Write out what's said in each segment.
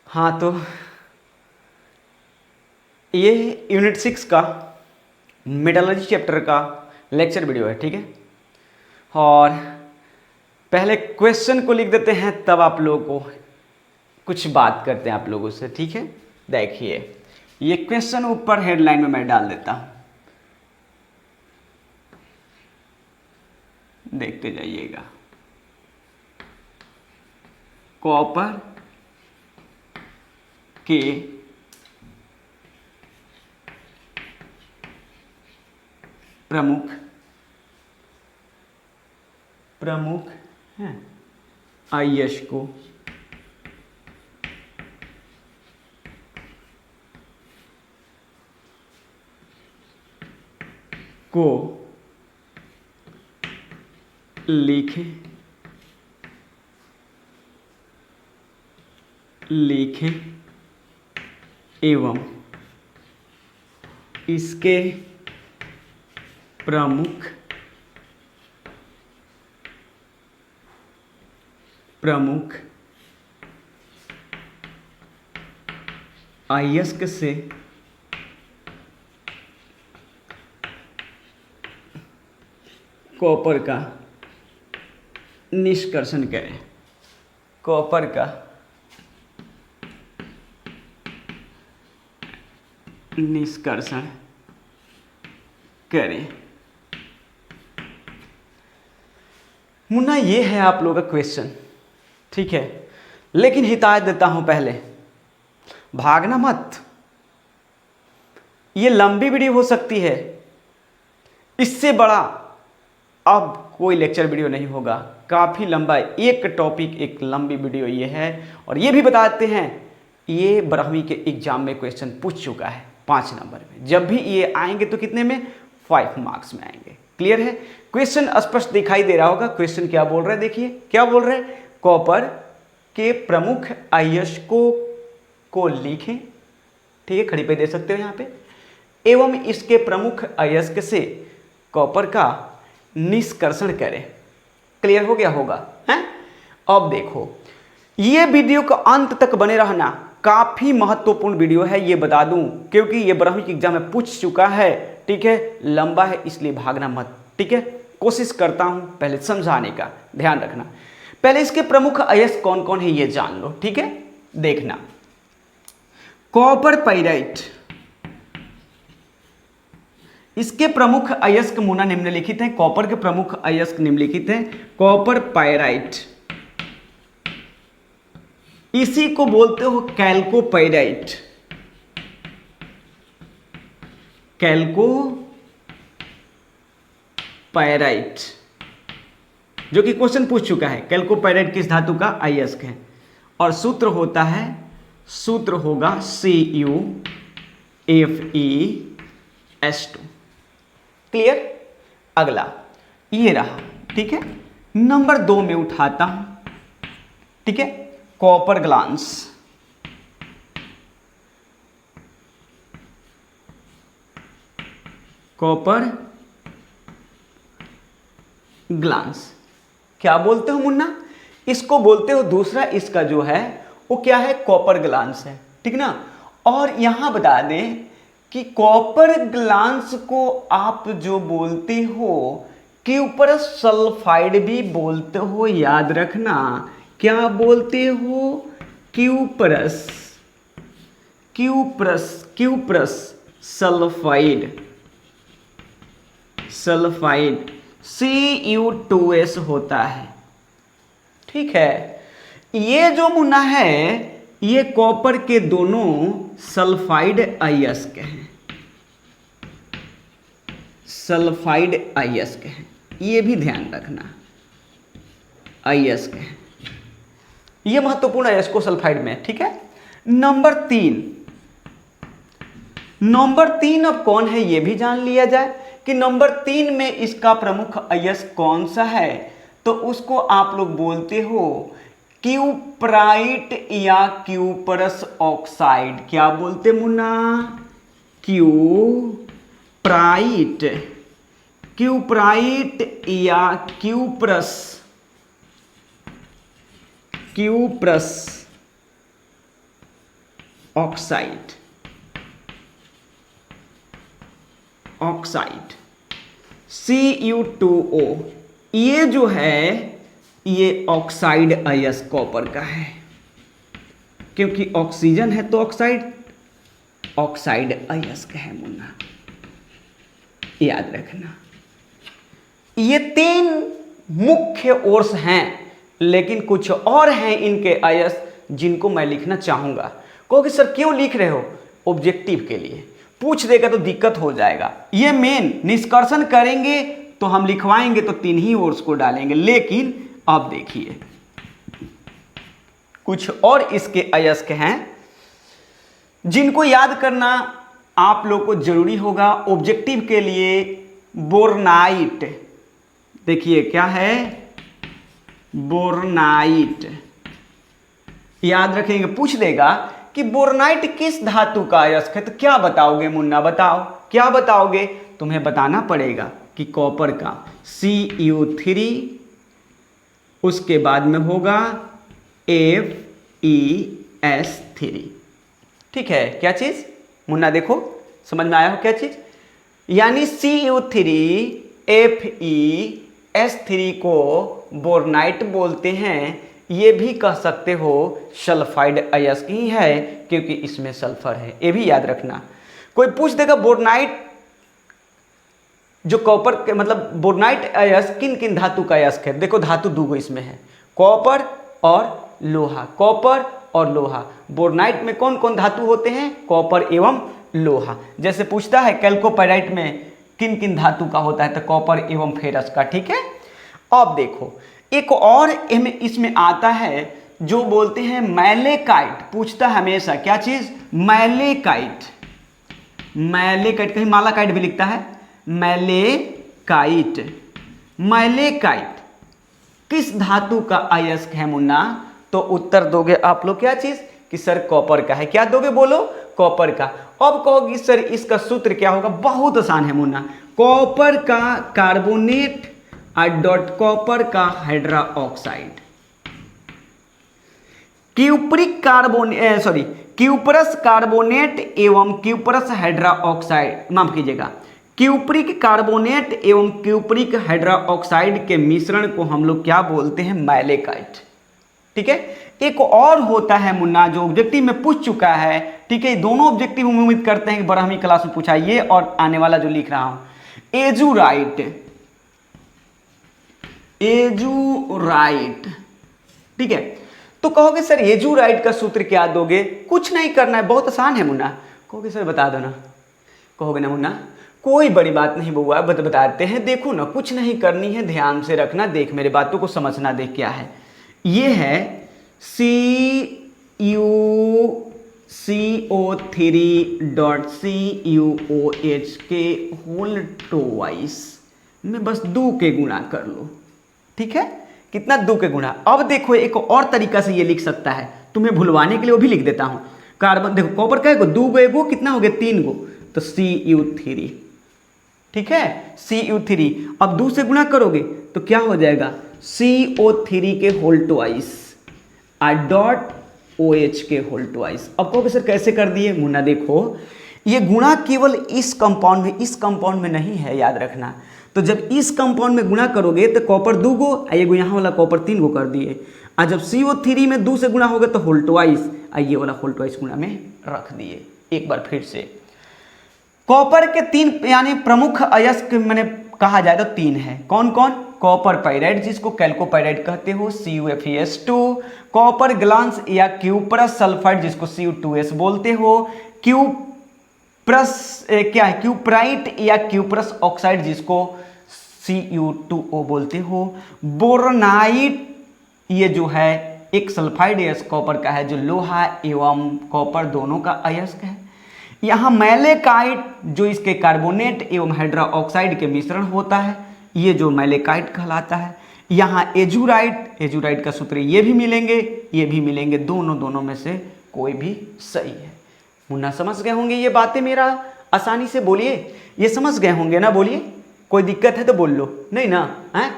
हाँ, तो ये यूनिट 6 का मेटलर्जी चैप्टर का लेक्चर वीडियो है, ठीक है। और पहले क्वेश्चन को लिख देते हैं, तब आप लोगों को कुछ बात करते हैं आप लोगों से, ठीक है। देखिए, ये क्वेश्चन ऊपर हेडलाइन में मैं डाल देता हूँ, देखते जाइएगा। कॉपर के प्रमुख हैं आईएस को लिखे एवं इसके प्रमुख अयस्क से कॉपर का निष्कर्षण करें। कॉपर का निष्कर्षण करें। मुन्ना, ये है आप लोगों का क्वेश्चन, ठीक है। लेकिन हिदायत देता हूं, पहले भागना मत। ये लंबी वीडियो हो सकती है, इससे बड़ा अब कोई लेक्चर वीडियो नहीं होगा, काफ़ी लंबा एक टॉपिक, एक लंबी वीडियो ये है। और ये भी बताते हैं, ये 12वीं के एग्जाम में क्वेश्चन पूछ चुका है 5 नंबर में। जब भी ये आएंगे तो कितने में? 5 मार्क्स में आएंगे। क्लियर है? क्वेश्चन स्पष्ट दिखाई दे रहा होगा। क्वेश्चन क्या बोल रहे हैं, देखिए क्या बोल रहे हैं। कॉपर के प्रमुख अयस्कों को लिखें, ठीक है, खड़ी पे दे सकते हो यहाँ पे, एवं इसके प्रमुख अयस्क से कॉपर का निष्कर्षण करें। क्लियर हो गया होगा, हैं? अब देखो, ये वीडियो का अंत तक बने रहना, काफी महत्वपूर्ण वीडियो है, ये बता दूं, क्योंकि ये 12वीं के एग्जाम में पूछ चुका है, ठीक है। लंबा है, इसलिए भागना मत, ठीक है। कोशिश करता हूं पहले समझाने का, ध्यान रखना। पहले इसके प्रमुख अयस्क कौन कौन है ये जान लो, ठीक है। देखना, कॉपर पाइराइट, इसके प्रमुख अयस्क मुना निम्नलिखित हैं। कॉपर के प्रमुख अयस्क निम्नलिखित हैं। कॉपर पाइराइट, इसी को बोलते हो कैल्कोपाइराइट। कैल्कोपाइराइट, जो कि क्वेश्चन पूछ चुका है। कैल्कोपाइराइट किस धातु का अयस्क है? और सूत्र होता है, सूत्र होगा CuFeS2। क्लियर? अगला ये रहा, ठीक है। नंबर 2 में उठाता हूं, ठीक है, कॉपर ग्लांस। कॉपर ग्लांस क्या बोलते हो मुन्ना? इसको बोलते हो, दूसरा इसका जो है वो क्या है? कॉपर ग्लांस है, ठीक ना। और यहां बता दें कि कॉपर ग्लांस को आप जो बोलते हो क्यूपरस सल्फाइड भी बोलते हो, याद रखना। क्या बोलते हो? Cuprous, cuprous, cuprous sulphide, sulphide Cu2S होता है, ठीक है। ये जो मुन्ना है, ये कॉपर के दोनों सल्फाइड अयस्क हैं, सल्फाइड अयस्क हैं, ये भी ध्यान रखना, अयस्क हैं। ये महत्वपूर्ण अयस्को सल्फाइड में, ठीक है। नंबर 3, नंबर 3 अब कौन है ये भी जान लिया जाए कि नंबर 3 में इसका प्रमुख अयस्क कौन सा है। तो उसको आप लोग बोलते हो क्यूपराइट या क्यूपरस ऑक्साइड। क्या बोलते मुन्ना? क्यूपराइट, क्यूपराइट या cuprous, cuprous oxide, oxide Cu2O, ये जो है ये ऑक्साइड अयस्क कॉपर का है, क्योंकि ऑक्सीजन है तो ऑक्साइड, ऑक्साइड अयस्क है मुन्ना, याद रखना। ये 3 मुख्य ओर्स हैं, लेकिन कुछ और हैं इनके अयस्क जिनको मैं लिखना चाहूंगा। कहोगे सर क्यों लिख रहे हो? ऑब्जेक्टिव के लिए, पूछ देगा तो दिक्कत हो जाएगा। ये मेन निष्कर्षण करेंगे तो हम लिखवाएंगे तो 3 ही ओर्स को डालेंगे, लेकिन अब देखिए कुछ और इसके अयस्क हैं जिनको याद करना आप लोग को जरूरी होगा ऑब्जेक्टिव के लिए। बोरनाइट, देखिए क्या है, बोरनाइट, याद रखेंगे, पूछ देगा कि बोरनाइट किस धातु का अयस्क है, तो क्या बताओगे मुन्ना, बताओ क्या बताओगे? तुम्हें बताना पड़ेगा कि कॉपर का Cu3, उसके बाद में होगा Fe(S)3। ठीक है, क्या चीज मुन्ना, देखो समझ में आया हो क्या चीज? यानी Cu3Fe(S)3 को बोरनाइट बोलते हैं। ये भी कह सकते हो सल्फाइड अयस्क ही है, क्योंकि इसमें सल्फर है, ये भी याद रखना। कोई पूछ देगा बोरनाइट जो कॉपर के मतलब बोरनाइट अयस्क किन किन धातु का अयस्क है? देखो धातु 2 इसमें है, कॉपर और लोहा, कॉपर और लोहा। बोरनाइट में कौन कौन धातु होते हैं? कॉपर एवं लोहा। जैसे पूछता है कैल्कोपाइराइट में किन किन धातु का होता है, तो कॉपर एवं फेरस का। ठीक है, अब देखो एक और इसमें आता है जो बोलते हैं मैलेकाइट। पूछता है हमेशा क्या चीज? मैलेकाइट, मैलेकाइट, कहीं मालाकाइट भी लिखता है, मैलेकाइट। मैलेकाइट किस धातु का अयस्क है मुन्ना? तो उत्तर दोगे आप लोग क्या चीज कि सर कॉपर का है। क्या दोगे बोलो? कॉपर का। अब कहोगी सर इसका सूत्र क्या होगा? बहुत आसान है मुन्ना, कॉपर का कार्बोनेट डॉट कॉपर का hydra oxide, cupric carbonate cuprous carbonate एवं क्यूपरस हाइड्रा ऑक्साइड, माफ कीजिएगा, क्यूपरिक कार्बोनेट एवं क्यूपरिक हाइड्रा ऑक्साइड के मिश्रण को हम लोग क्या बोलते हैं? मैलेकाइट। ठीक है, एक और होता है मुन्ना जो ऑब्जेक्टिव में पूछ चुका है। ठीक है, दोनों ऑब्जेक्टिव में उम्मीद करते हैं कि 12वीं क्लास में पूछा, ये और आने वाला जो लिख रहा हूं, एजुराइट, एजुराइट। ठीक है, तो कहोगे सर एजुराइट का सूत्र क्या दोगे? कुछ नहीं करना है, बहुत आसान है मुन्ना। कहोगे सर बता दो ना, कहोगे ना मुन्ना, कोई बड़ी बात नहीं बुआ, बताते हैं। देखो ना, कुछ नहीं करनी है, ध्यान से रखना, देख मेरे बातों को समझना, देख क्या है ये है CuCO3.CuOH के होल ट्वाइस में बस 2 के गुणा कर लो। ठीक है, कितना? 2 के गुणा। अब देखो एक और तरीका से ये लिख सकता है, तुम्हें भुलवाने के लिए वो भी लिख देता हूं। कार्बन देखो कॉपर का 2 गो, एगो कितना हो गया? 3 गो, तो Cu3। ठीक है, Cu3। अब 2 से गुणा करोगे तो क्या हो जाएगा? CO3 के होल ट्वाइस डॉट OH के होल ट्वाइस। अब कहोगे सर कैसे कर दिए? मुन्ना देखो, ये गुणा केवल इस कंपाउंड में, इस कंपाउंड में नहीं है, याद रखना। तो जब इस कंपाउंड में गुणा करोगे तो कॉपर 2 गो, एगो यहाँ वाला कॉपर 3 गो कर दिए, और जब CO3 में 2 से गुणा होगा तो होल ट्वाइस, ये वाला होल ट्वाइस गुणा में रख दिए। एक बार फिर से, कॉपर के 3 यानी प्रमुख अयस्क मैंने कहा जाए तो 3 है। कौन कौन? कॉपर पाइराइड जिसको कैल्कोपाइराइड कहते हो, CuFeS2, कॉपर ग्लांस या क्यूपरस सल्फाइड जिसको Cu2S बोलते हो, क्या है, क्यूपराइट या क्यूपरस ऑक्साइड जिसको Cu2O बोलते हो, बोरोनाइट ये जो है एक सल्फाइड अयस्क कॉपर का है जो लोहा एवं कॉपर दोनों का अयस्क है। यहाँ मैलेकाइट जो इसके कार्बोनेट एवं हाइड्रा ऑक्साइड के मिश्रण होता है, ये जो मैलेकाइट कहलाता है। यहाँ एजुराइट, एजुराइट का सूत्र ये भी मिलेंगे, ये भी मिलेंगे, दोनों में से कोई भी सही है। मुन्ना समझ गए होंगे ये बातें, मेरा आसानी से बोलिए, ये समझ गए होंगे ना? बोलिए, कोई दिक्कत है तो बोल लो, नहीं ना? हैं,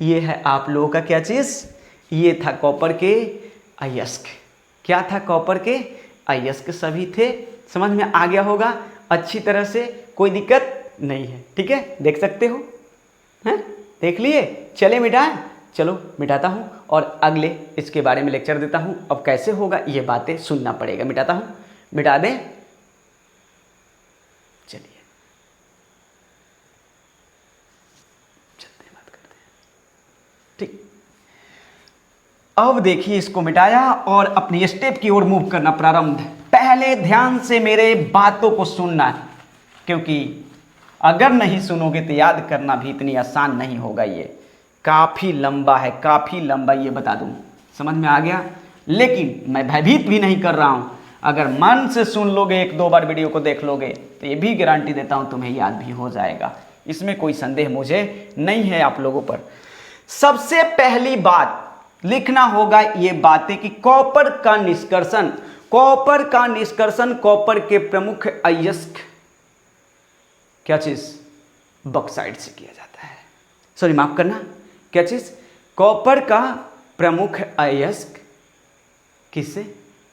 ये है आप लोगों का क्या चीज़? ये था कॉपर के अयस्क। क्या था? कॉपर के अयस्क सभी थे। समझ में आ गया होगा अच्छी तरह से, कोई दिक्कत नहीं है। ठीक है, देख सकते हो, हैं, देख लिए। चले मिटाएं, चलो मिटाता हूँ और अगले इसके बारे में लेक्चर देता हूँ। अब कैसे होगा ये बातें सुनना पड़ेगा। मिटाता हूँ, मिटा दें, चलिए चलते हैं, बात करते हैं। ठीक, अब देखिए इसको मिटाया और अपनी स्टेप की ओर मूव करना प्रारंभ। पहले ध्यान से मेरे बातों को सुनना, क्योंकि अगर नहीं सुनोगे तो याद करना भी इतनी आसान नहीं होगा। ये काफ़ी लंबा है, काफ़ी लंबा, ये बता दूं। समझ में आ गया? लेकिन मैं भयभीत भी नहीं कर रहा हूं। अगर मन से सुन लोगे, एक दो बार वीडियो को देख लोगे, तो ये भी गारंटी देता हूं तुम्हें याद भी हो जाएगा। इसमें कोई संदेह मुझे नहीं है आप लोगों पर। सबसे पहली बात लिखना होगा ये बातें कि कॉपर का निष्कर्षण, कॉपर का निष्कर्षण, कॉपर के प्रमुख अयस्क क्या चीज? बॉक्साइट से किया जाता है। सॉरी, माफ करना, क्या चीज? कॉपर का प्रमुख अयस्क किससे?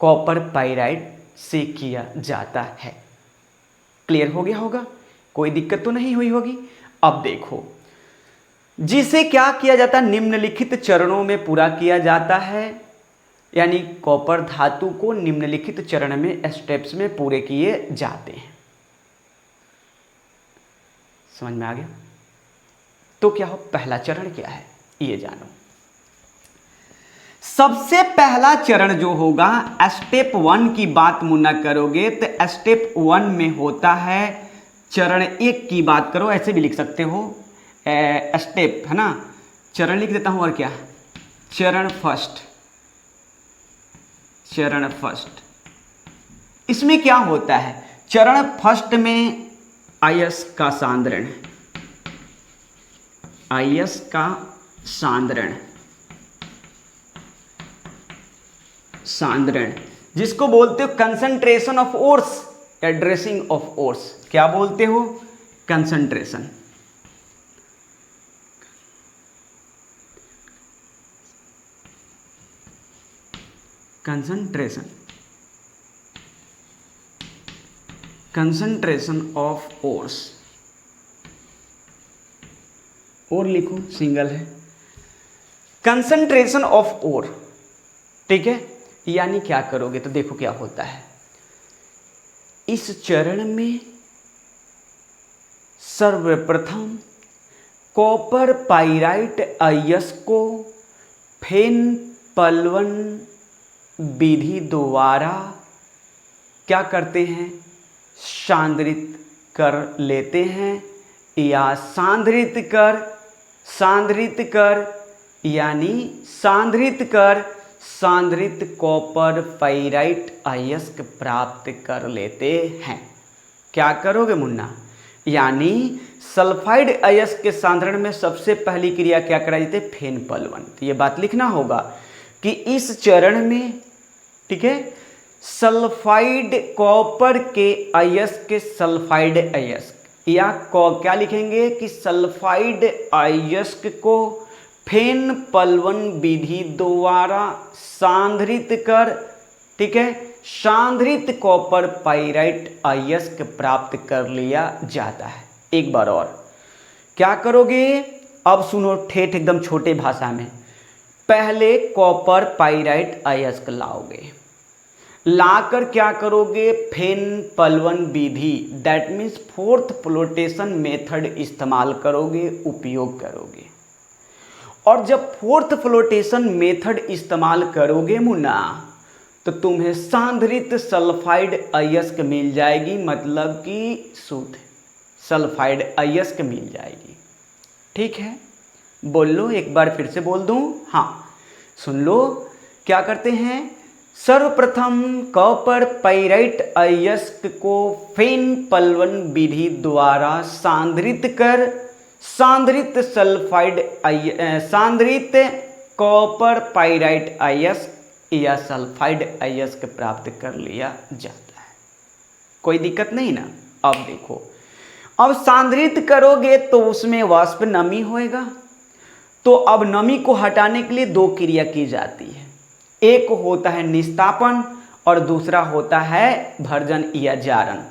कॉपर पाइराइट से किया जाता है। क्लियर हो गया होगा? कोई दिक्कत तो नहीं हुई होगी। अब देखो, जिसे क्या किया जाता है? निम्नलिखित चरणों में पूरा किया जाता है, यानी कॉपर धातु को निम्नलिखित चरण में, स्टेप्स में पूरे किए जाते हैं। समझ में आ गया? तो क्या हो, पहला चरण क्या है ये जानो। सबसे पहला चरण जो होगा, स्टेप 1 की बात मुन्ना करोगे तो स्टेप 1 में होता है, चरण 1 की बात करो, ऐसे भी लिख सकते हो, स्टेप है ना, चरण लिख देता हूं और क्या, चरण फर्स्ट, चरण फर्स्ट। इसमें क्या होता है? चरण फर्स्ट में अयस्क का सांद्रण, अयस्क का सांद्रण, सांद्रण जिसको बोलते हो कंसंट्रेशन ऑफ ओर्स या ड्रेसिंग ऑफ ओर्स। क्या बोलते हो? Concentration. Concentration, concentration of ores, और लिखो, सिंगल है, कंसंट्रेशन ऑफ ओर। ठीक है, यानी क्या करोगे तो देखो क्या होता है। इस चरण में सर्वप्रथम कॉपर पाइराइट अयस्क को फेन पलवन विधि द्वारा क्या करते हैं? सांद्रित कर लेते हैं, या सांद्रित कर, सांद्रित कर, यानी सांद्रित कर, सांद्रित कॉपर पाइराइट अयस्क प्राप्त कर लेते हैं। क्या करोगे मुन्ना? यानी सल्फाइड अयस्क के सांद्रण में सबसे पहली क्रिया क्या कराई जाती है? फेन पलवन। तो ये बात लिखना होगा कि इस चरण में, ठीक है, सल्फाइड कॉपर के अयस्क के सल्फाइड अयस्क, या क्या लिखेंगे कि सल्फाइड अयस्क को फेन पलवन विधि द्वारा सांद्रित कर, ठीक है, सांद्रित कॉपर पाइराइट अयस्क प्राप्त कर लिया जाता है। एक बार और क्या करोगे? अब सुनो ठेठ एकदम छोटे भाषा में। पहले कॉपर पाइराइट अयस्क लाओगे, लाकर क्या करोगे? फेन पलवन विधि, that means froth flotation method इस्तेमाल करोगे, उपयोग करोगे। और जब फोर्थ फ्लोटेशन मेथड इस्तेमाल करोगे मुन्ना, तो तुम्हें सांद्रित सल्फाइड अयस्क मिल जाएगी, मतलब कि शुद्ध सल्फाइड अयस्क मिल जाएगी। ठीक है, बोल लो, एक बार फिर से बोल दूं? हाँ, सुन लो। क्या करते हैं? सर्वप्रथम कॉपर पाइराइट अयस्क को फेन पलवन विधि द्वारा सांद्रित कर, सांद्रित सल्फाइड सांद्रित कॉपर पाइराइट अयस्क या सल्फाइड अयस्क प्राप्त कर लिया जाता है। कोई दिक्कत नहीं ना? अब देखो, अब सांद्रित करोगे तो उसमें वाष्प नमी होएगा। तो अब नमी को हटाने के लिए दो क्रिया की जाती है। एक होता है निस्तापन और दूसरा होता है भर्जन या जारण।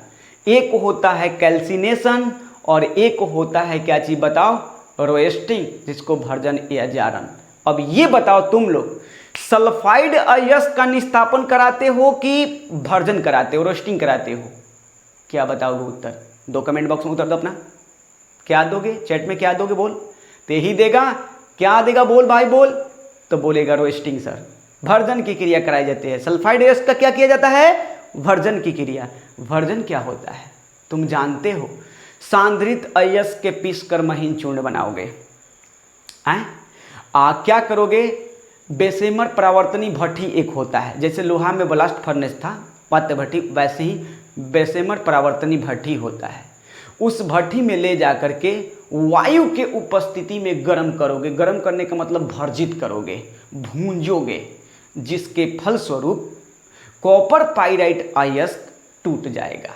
एक होता है कैल्सिनेशन और एक होता है क्या चीज़ बताओ, रोस्टिंग, जिसको भर्जन या जारण। अब ये बताओ तुम लोग सल्फाइड अयस्क का निस्तापन कराते हो कि भर्जन कराते हो, रोस्टिंग कराते हो? क्या बताओगे उत्तर? 2 कमेंट बॉक्स में उत्तर दो अपना। क्या दोगे चैट में, क्या दोगे बोल? तो यही देगा, क्या देगा बोल भाई बोल? तो बोलेगा रोस्टिंग सर, भर्जन की क्रिया कराई जाती है। सल्फाइड अयस्क का क्या किया जाता है? भर्जन की क्रिया। भर्जन क्या होता है तुम जानते हो? सांद्रित अयस्क के पीसकर महीन चूर्ण बनाओगे। क्या करोगे? बेसेमर परावर्तनी भट्ठी एक होता है, जैसे लोहा में ब्लास्ट फर्नेस था पात्र भट्ठी, वैसे ही बेसेमर परावर्तनी भट्ठी होता है। उस भट्ठी में ले जा करके वायु के उपस्थिति में गर्म करोगे। गर्म करने का मतलब भर्जित करोगे, भूंजोगे, जिसके फलस्वरूप कॉपर पाइराइट अयस्क टूट जाएगा,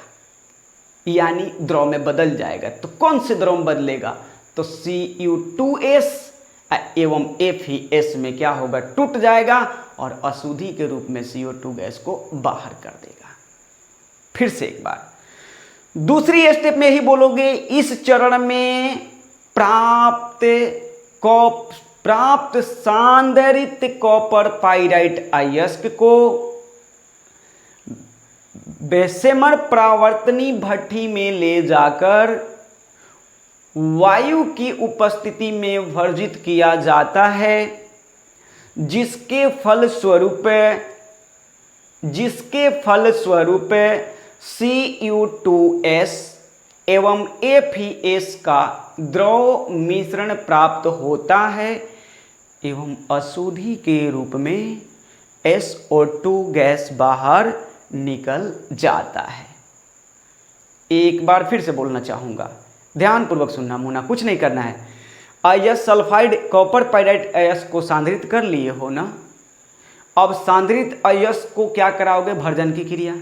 यानी द्रव में बदल जाएगा। तो कौन से द्रव में बदलेगा? तो Cu2s एवं FeS में क्या होगा? टूट जाएगा और अशुद्धि के रूप में CO2 गैस को बाहर कर देगा। फिर से एक बार दूसरी स्टेप में ही बोलोगे, इस चरण में प्राप्त सांद्रित कॉपर पाइराइट अयस्क को बेसेमर परावर्तनी भट्ठी में ले जाकर वायु की उपस्थिति में भर्जित किया जाता है, जिसके फलस्वरूप Cu2s एवं FeS का द्रव मिश्रण प्राप्त होता है एवं अशुद्धि के रूप में SO2 गैस बाहर निकल जाता है। एक बार फिर से बोलना चाहूँगा, ध्यानपूर्वक सुनना मुन्ना, कुछ नहीं करना है। अयस्क सल्फाइड कॉपर पाइराइट अयस्क को सांद्रित कर लिए हो ना। अब सांद्रित अयस्क को क्या कराओगे? भर्जन की क्रिया।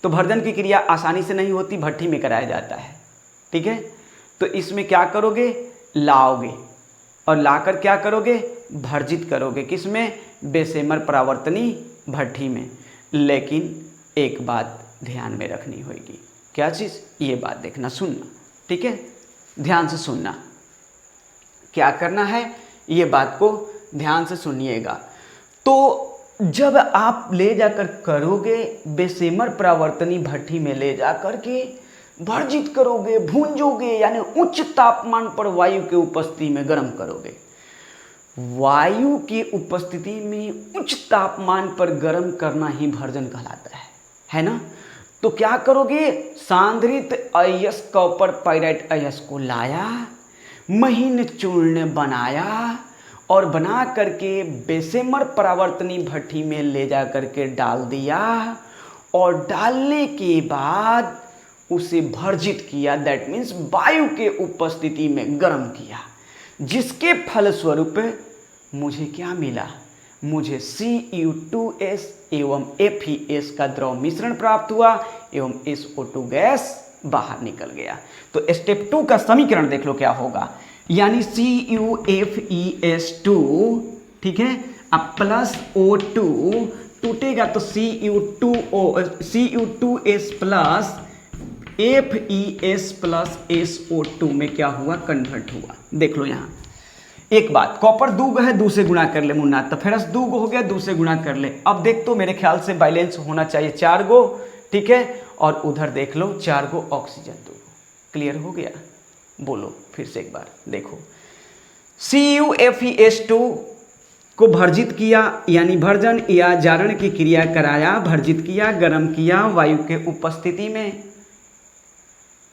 तो भर्जन की क्रिया आसानी से नहीं होती, भट्ठी में कराया जाता है, ठीक है। तो इसमें क्या करोगे? लाओगे और लाकर क्या करोगे? भर्जित करोगे। किसमें? बेसेमर परावर्तनी भट्ठी में। लेकिन एक बात ध्यान में रखनी होगी। क्या चीज़? ये बात देखना, सुनना, ठीक है, ध्यान से सुनना। क्या करना है? ये बात को ध्यान से सुनिएगा। तो जब आप ले जाकर करोगे, बेसेमर परावर्तनी भट्ठी में ले जाकर के भर्जित करोगे, भूंजोगे, यानी उच्च तापमान पर वायु के उपस्थिति में गर्म करोगे। वायु की उपस्थिति में उच्च तापमान पर गर्म करना ही भर्जन कहलाता है ना। तो क्या करोगे? सांद्रित अयस्क कॉपर पाइराइट अयस्क को लाया, महीन चूर्ण बनाया और बना करके बेसेमर परावर्तनी भट्ठी में ले जा करके डाल दिया और डालने के बाद उसे भर्जित किया। दैट मीन्स वायु के उपस्थिति में गर्म किया, जिसके फलस्वरूप मुझे क्या मिला? मुझे Cu2s एवं FeS का द्रव मिश्रण प्राप्त हुआ एवं SO2 गैस बाहर निकल गया। तो स्टेप 2 का समीकरण देख लो क्या होगा, यानी CuFeS2, ठीक है, अब प्लस O2 टूटेगा तो Cu2s plus FeS plus SO2 में क्या हुआ? कन्वर्ट हुआ। देख लो यहाँ एक बात, कॉपर 2 है, 2 से गुणा कर ले मुन्ना, तो फेरस 2 हो गया, 2 से गुणा कर ले। अब देख तो मेरे ख्याल से बैलेंस होना चाहिए 4 गो, ठीक है, और उधर देख लो 4 गो ऑक्सीजन 2 गो। क्लियर हो गया? बोलो फिर से एक बार देखो। CuFeS2 को भर्जित किया, यानी भर्जन या जारण की क्रिया कराया, भर्जित किया, गर्म किया वायु के उपस्थिति में,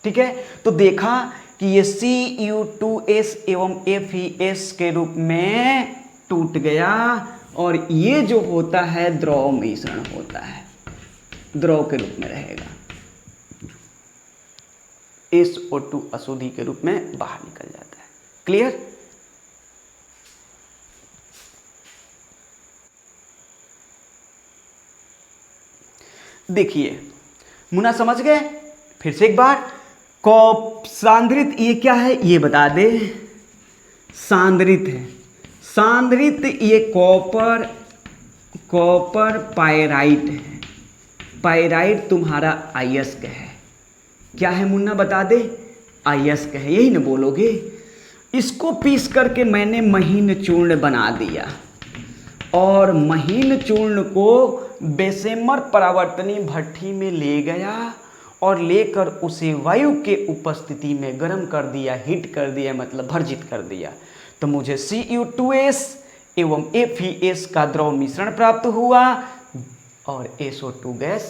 ठीक है। तो देखा कि ये Cu2s एवं FeS के रूप में टूट गया और ये जो होता है द्रव मिश्रण होता है, द्रव के रूप में रहेगा, SO2 अशुद्धि के रूप में बाहर निकल जाता है। क्लियर? देखिए मुन्ना, समझ गए? फिर से एक बार, सांद्रित ये क्या है ये बता दे। सांद्रित है, सांद्रित ये कॉपर पाइराइट है, पाइराइट तुम्हारा अयस्क है। क्या है मुन्ना बता दे? अयस्क है, यही ना बोलोगे। इसको पीस करके मैंने महीन चूर्ण बना दिया और महीन चूर्ण को बेसेमर परावर्तनी भट्ठी में ले गया और लेकर उसे वायु के उपस्थिति में गर्म कर दिया, हीट कर दिया, मतलब भर्जित कर दिया। तो मुझे Cu2s एवं FeS का द्रव मिश्रण प्राप्त हुआ और SO2 गैस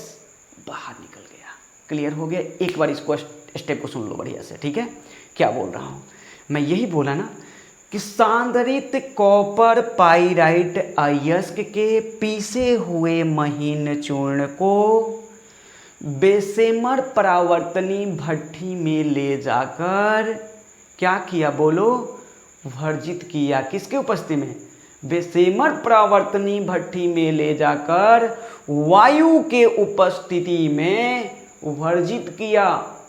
बाहर निकल गया। क्लियर हो गया? एक बार इसको स्टेप को सुन लो बढ़िया से, ठीक है? क्या बोल रहा हूँ मैं? यही बोला ना कि सांद्रित कॉपर पाइराइट अयस्क के पीसे हुए महीन चूर्ण को बेसेमर परावर्तनी भट्ठी में ले जाकर क्या किया बोलो? भर्जित किया। किसके उपस्थिति में? बेसेमर परावर्तनी भट्ठी में ले जाकर वायु के उपस्थिति में भर्जित किया,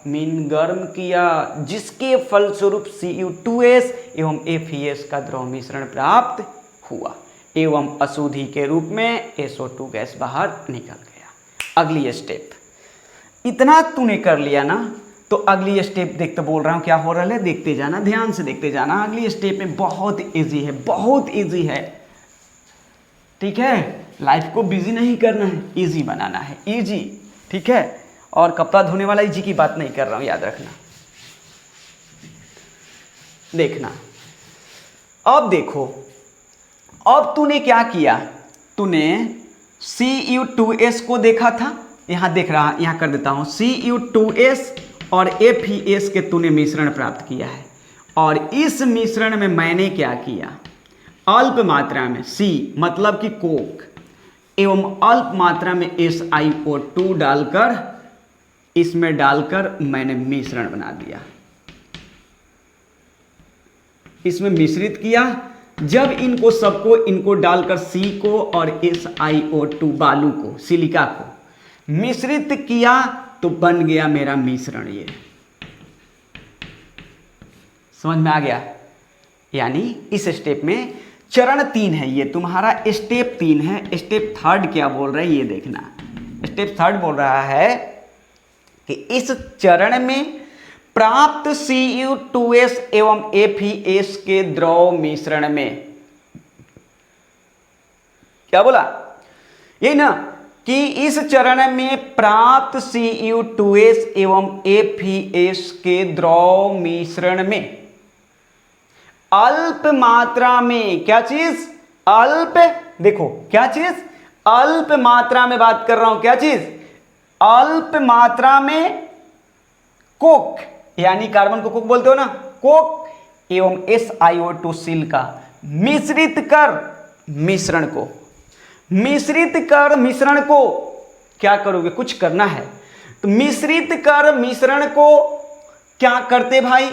मीन गर्म किया, जिसके फलस्वरूप Cu2s एवं FeS का द्रव मिश्रण प्राप्त हुआ एवं अशुद्धि के रूप में SO2 गैस बाहर निकल गया। अगली स्टेप, इतना तूने कर लिया ना, तो अगली स्टेप देख, तो बोल रहा हूँ क्या हो रहा है, देखते जाना, ध्यान से देखते जाना। अगली स्टेप में बहुत इजी है, बहुत इजी है, ठीक है? लाइफ को बिजी नहीं करना है, इजी बनाना है, इजी, ठीक है? और कपड़ा धोने वाला इजी की बात नहीं कर रहा हूँ, याद रखना। देखना, अब देखो, अब तूने क्या किया? तूने Cu2s को देखा था, यहाँ देख रहा, यहाँ कर देता हूँ, Cu2s और FeS के तूने मिश्रण प्राप्त किया है और इस मिश्रण में मैंने क्या किया? अल्प मात्रा में C मतलब कि कोक एवं अल्प मात्रा में SiO2 डालकर, इसमें डालकर मैंने मिश्रण बना दिया, इसमें मिश्रित किया। जब इनको सबको, इनको डालकर C को और SiO2 बालू को, सिलिका को मिश्रित किया तो बन गया मेरा मिश्रण। ये समझ में आ गया? यानी इस स्टेप में चरण 3 है, ये तुम्हारा स्टेप 3 है। स्टेप 3 क्या बोल रहा है ये देखना। स्टेप 3 बोल रहा है कि इस चरण में प्राप्त Cu2s एवं FeS के द्रव मिश्रण में, क्या बोला? यही ना कि इस चरण में प्राप्त Cu2s एवं FeS के द्रव मिश्रण में अल्प मात्रा में, क्या चीज? अल्प, देखो क्या चीज? अल्प मात्रा में बात कर रहा हूं, क्या चीज? अल्प मात्रा में कोक, यानी कार्बन को कोक बोलते हो ना, कोक एवं SiO2 सिलिका मिश्रित कर मिश्रण को, मिश्रित कर मिश्रण को क्या करोगे? कुछ करना है तो मिश्रित कर मिश्रण को क्या करते भाई?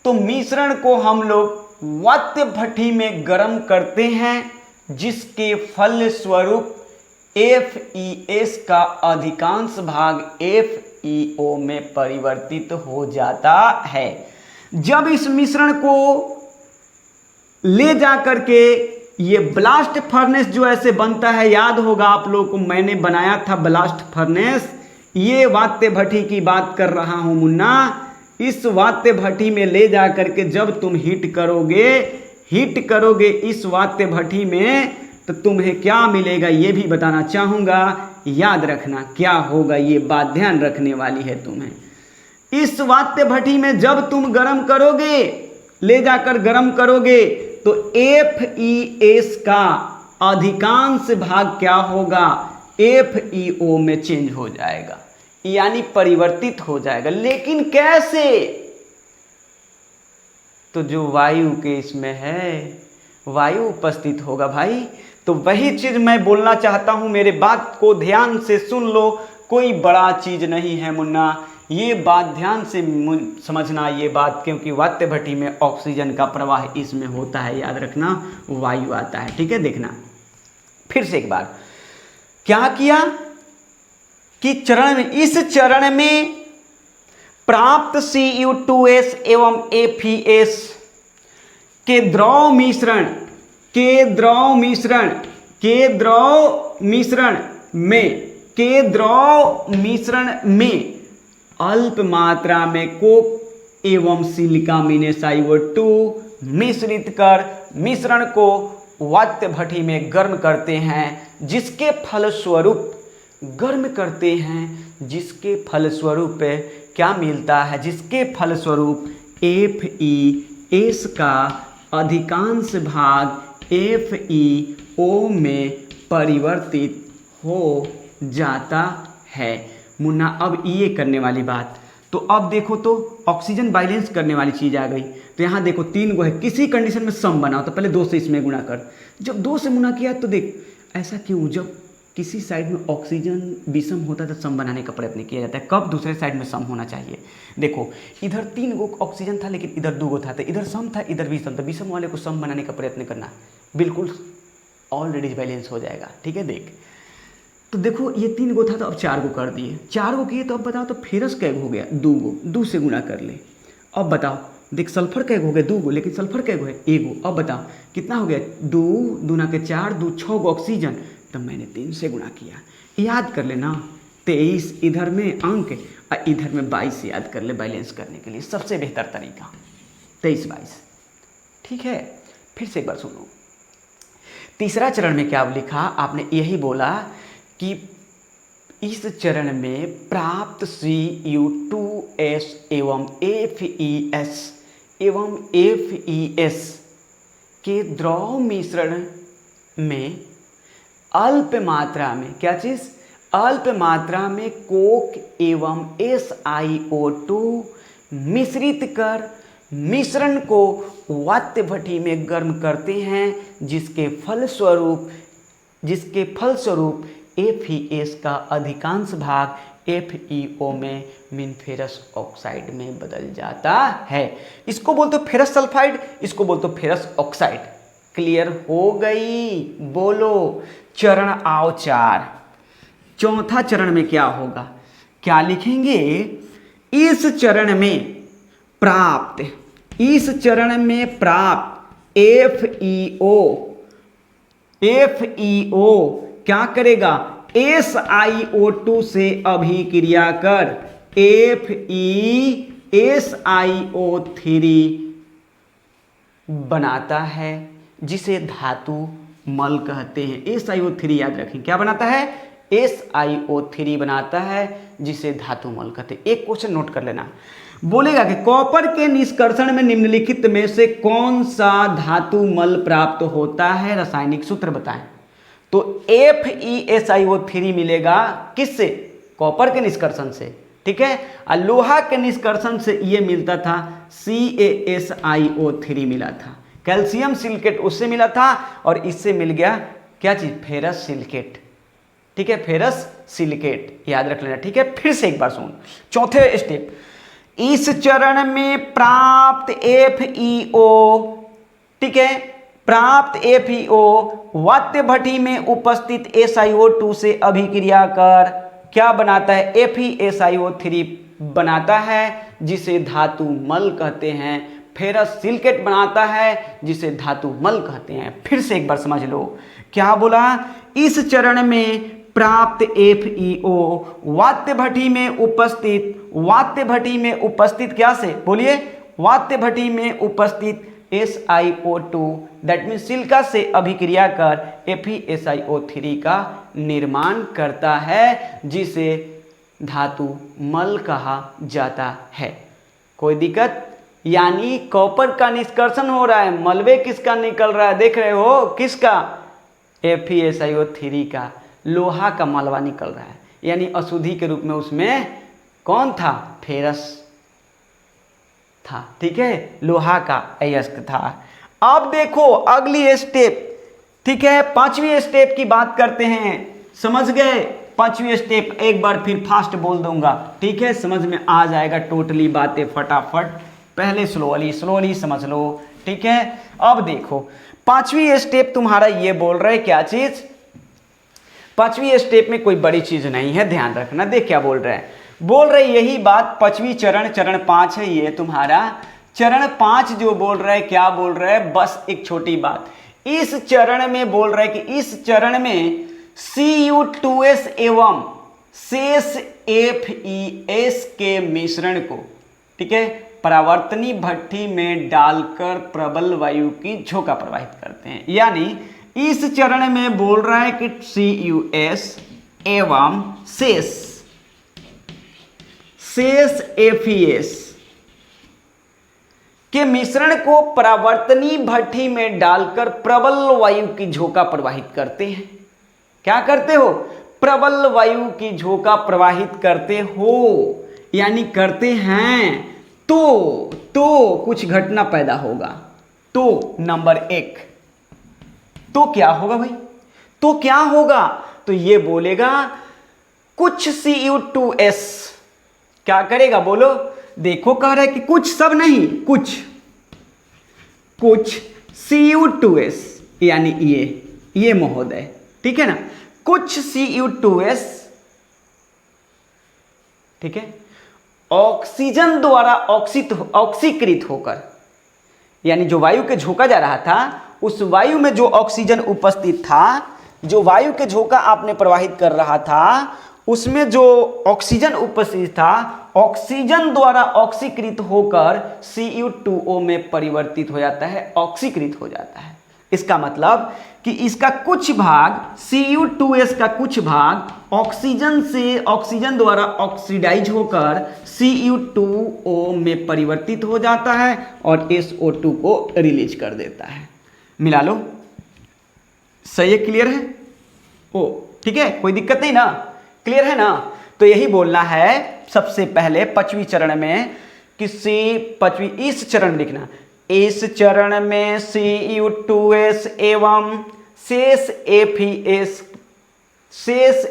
तो मिश्रण को हम लोग वात्य भट्ठी में गर्म करते हैं, जिसके फल स्वरूप FeS का अधिकांश भाग FeO में परिवर्तित हो जाता है। जब इस मिश्रण को ले जा करके ये ब्लास्ट फर्नेस जो ऐसे बनता है, याद होगा आप लोगों को, मैंने बनाया था ब्लास्ट फर्नेस। ये वात्य भट्ठी की बात कर रहा हूं मुन्ना। इस वात्य भट्ठी में ले जा करके जब तुम हीट करोगे इस वात्य भट्ठी में, तो तुम्हें क्या मिलेगा ये भी बताना चाहूँगा। याद रखना क्या होगा, ये बात ध्यान रखने वाली है तुम्हें। इस वात्य भट्ठी में जब तुम गर्म करोगे, ले जाकर गर्म करोगे, तो FeS का अधिकांश भाग क्या होगा? FeO में चेंज हो जाएगा, यानी परिवर्तित हो जाएगा। लेकिन कैसे? तो जो वायु के इसमें है, वायु उपस्थित होगा भाई। तो वही चीज मैं बोलना चाहता हूं, मेरे बात को ध्यान से सुन लो। कोई बड़ा चीज नहीं है मुन्ना, ये बात ध्यान से समझना ये बात, क्योंकि वात्य भट्ठी में ऑक्सीजन का प्रवाह इसमें होता है, याद रखना, वायु आता है, ठीक है? देखना फिर से एक बार, क्या किया कि चरण में, इस चरण में प्राप्त Cu2s एवं FeS के द्रव मिश्रण में के द्रव मिश्रण में अल्प मात्रा में कोक एवं सिलिका SiO2 मिश्रित कर मिश्रण को वात्य भट्टी में गर्म करते हैं, जिसके फलस्वरूप क्या मिलता है, जिसके फलस्वरूप FeS का अधिकांश भाग FeO में परिवर्तित हो जाता है। मुन्ना अब ये करने वाली बात, तो अब देखो तो ऑक्सीजन बैलेंस करने वाली चीज़ आ गई। तो यहाँ देखो 3 गो है, किसी कंडीशन में सम बनाओ तो पहले 2 से इसमें गुणा कर। जब 2 से गुणा किया तो देख ऐसा क्यों, जब किसी साइड में ऑक्सीजन विषम होता है तो सम बनाने का प्रयत्न किया जाता है। कब? दूसरे साइड में सम होना चाहिए। देखो इधर 3 गो ऑक्सीजन था लेकिन इधर 2 गो था, तो इधर सम था इधर विषम था, विषम वाले को सम बनाने का प्रयत्न करना, बिल्कुल ऑलरेडी बैलेंस हो जाएगा। ठीक है, देख तो देखो ये 3 गो था तो अब 4 गो कर दिए, 4 गो किए तो अब बताओ तो फेरस कै गो हो गया? 2 गो, 2 से गुणा कर ले। अब बताओ देख सल्फर कै गो हो गया? 2 गो, लेकिन सल्फर कै गो है? 1 गो। अब बताओ कितना हो गया? 2 दूना के 4, 2 6 गो ऑक्सीजन, तब मैंने 3 से गुणा किया। याद कर लेना 23 इधर में अंक और इधर में 22 याद कर ले बैलेंस करने के लिए, सबसे बेहतर तरीका 23-22। ठीक है, फिर से एक बार सुनो। तीसरा चरण में क्या लिखा आपने? यही बोला कि इस चरण में प्राप्त Cu2S एवं FeS के द्रव मिश्रण में अल्प मात्रा में क्या चीज़? अल्प मात्रा में कोक एवं SiO2 मिश्रित कर मिश्रण को वात्य भट्टी में गर्म करते हैं, जिसके फलस्वरूप FeS का अधिकांश भाग FeO में फेरस ऑक्साइड में बदल जाता है। इसको बोलते हो फेरस सल्फाइड, इसको बोलते हो फेरस ऑक्साइड। क्लियर हो गई? बोलो। चरण आओ 4। चौथा चरण में क्या होगा? क्या लिखेंगे? इस चरण में प्राप्त FeO क्या करेगा? SiO2 से अभिक्रिया कर FeSiO3 बनाता है, जिसे धातु मल कहते हैं। SiO3 याद रखें, क्या बनाता है? SiO3 बनाता है, जिसे धातु मल कहते हैं। एक क्वेश्चन नोट कर लेना, बोलेगा कि कॉपर के निष्कर्षण में निम्नलिखित में से कौन सा धातु मल प्राप्त होता है? रासायनिक सूत्र बताएं। तो FeSiO3 मिलेगा किससे? कॉपर के निष्कर्षण से। ठीक है, और लोहा के निष्कर्षण से ये मिलता था CaSiO3 मिला था। कैल्शियम सिलिकेट उससे मिला था और इससे मिल गया क्या चीज? Ferrous silicate. ठीक है, फेरस सिलिकेट याद रख लेना। ठीक है, फिर से एक बार सुन। चौथे स्टेप, इस चरण में प्राप्त FeO, ठीक है, प्राप्त FeO वात्य भट्टी में उपस्थित SiO2 से अभिक्रिया कर क्या बनाता है? FeSiO3 बनाता है, जिसे धातु मल कहते हैं। फेरस सिलिकेट बनाता है, जिसे धातु मल कहते हैं। फिर से एक बार समझ लो, क्या बोला? इस चरण में प्राप्त FeO वात्य भट्टी में उपस्थित क्या से? बोलिए, वात्य भट्टी में उपस्थित SiO2 दैट मीन सिलिका से अभिक्रिया कर FeSiO3 का निर्माण करता है, जिसे धातु मल कहा जाता है। कोई दिक्कत? यानी कॉपर का निष्कर्षण हो रहा है, मलबे किसका निकल रहा है? देख रहे हो किसका? FeSiO3 का। लोहा का मलबा निकल रहा है, यानी अशुद्धि के रूप में उसमें कौन था? फेरस था। ठीक है, लोहा का अयस्क था। अब देखो अगली स्टेप, ठीक है, 5वीं स्टेप की बात करते हैं। समझ गए? 5वीं स्टेप एक बार फिर फास्ट बोल दूंगा, ठीक है, समझ में आ जाएगा टोटली बातें फटाफट। पहले स्लोली समझ लो, ठीक है। अब देखो 5वीं स्टेप तुम्हारा ये बोल रहा है क्या चीज? 5वीं स्टेप में कोई बड़ी चीज नहीं है, ध्यान रखना। देख क्या बोल रहे हैं, बोल रहे यही बात 5वीं चरण 5 है ये तुम्हारा। चरण 5 जो बोल रहा है, क्या बोल रहा है? बस एक छोटी बात, इस चरण में बोल रहा है कि इस चरण में Cu2S एवं शेष FeS के मिश्रण को, ठीक है, परावर्तनी भट्ठी में डालकर प्रबल वायु की झोंका प्रवाहित करते हैं। यानी इस चरण में बोल रहा है कि CuS एवं शेष FeS के मिश्रण को परावर्तनी भट्ठी में डालकर प्रबल वायु की झोंका प्रवाहित करते हैं। क्या करते हो? प्रबल वायु की झोंका प्रवाहित करते हो, यानी करते हैं तो कुछ घटना पैदा होगा। तो नंबर 1, तो क्या होगा भाई? तो क्या होगा? तो ये बोलेगा कुछ Cu2S क्या करेगा बोलो? देखो कह रहा है कि कुछ, सब नहीं, कुछ Cu2S, यानी ये महोदय, ठीक है ना, कुछ Cu2S, ठीक है, ऑक्सीजन द्वारा ऑक्सीकृत होकर, यानी जो वायु के झोंका जा रहा था उस वायु में जो ऑक्सीजन उपस्थित था, जो वायु के झोंका आपने प्रवाहित कर रहा था उसमें जो ऑक्सीजन उपस्थित था, ऑक्सीजन द्वारा ऑक्सीकृत होकर Cu2O में परिवर्तित हो जाता है, ऑक्सीकृत हो जाता है। इसका मतलब कि इसका कुछ भाग, Cu2S का कुछ भाग ऑक्सीजन द्वारा ऑक्सीडाइज होकर Cu2O में परिवर्तित हो जाता है और SO2 को रिलीज कर देता है। मिला लो, सही है, क्लियर है? ओ ठीक है, कोई दिक्कत नहीं ना, क्लियर है ना? तो यही बोलना है सबसे पहले 5वीं चरण में कि इस चरण लिखना, इस चरण में Cu2S एवं शेष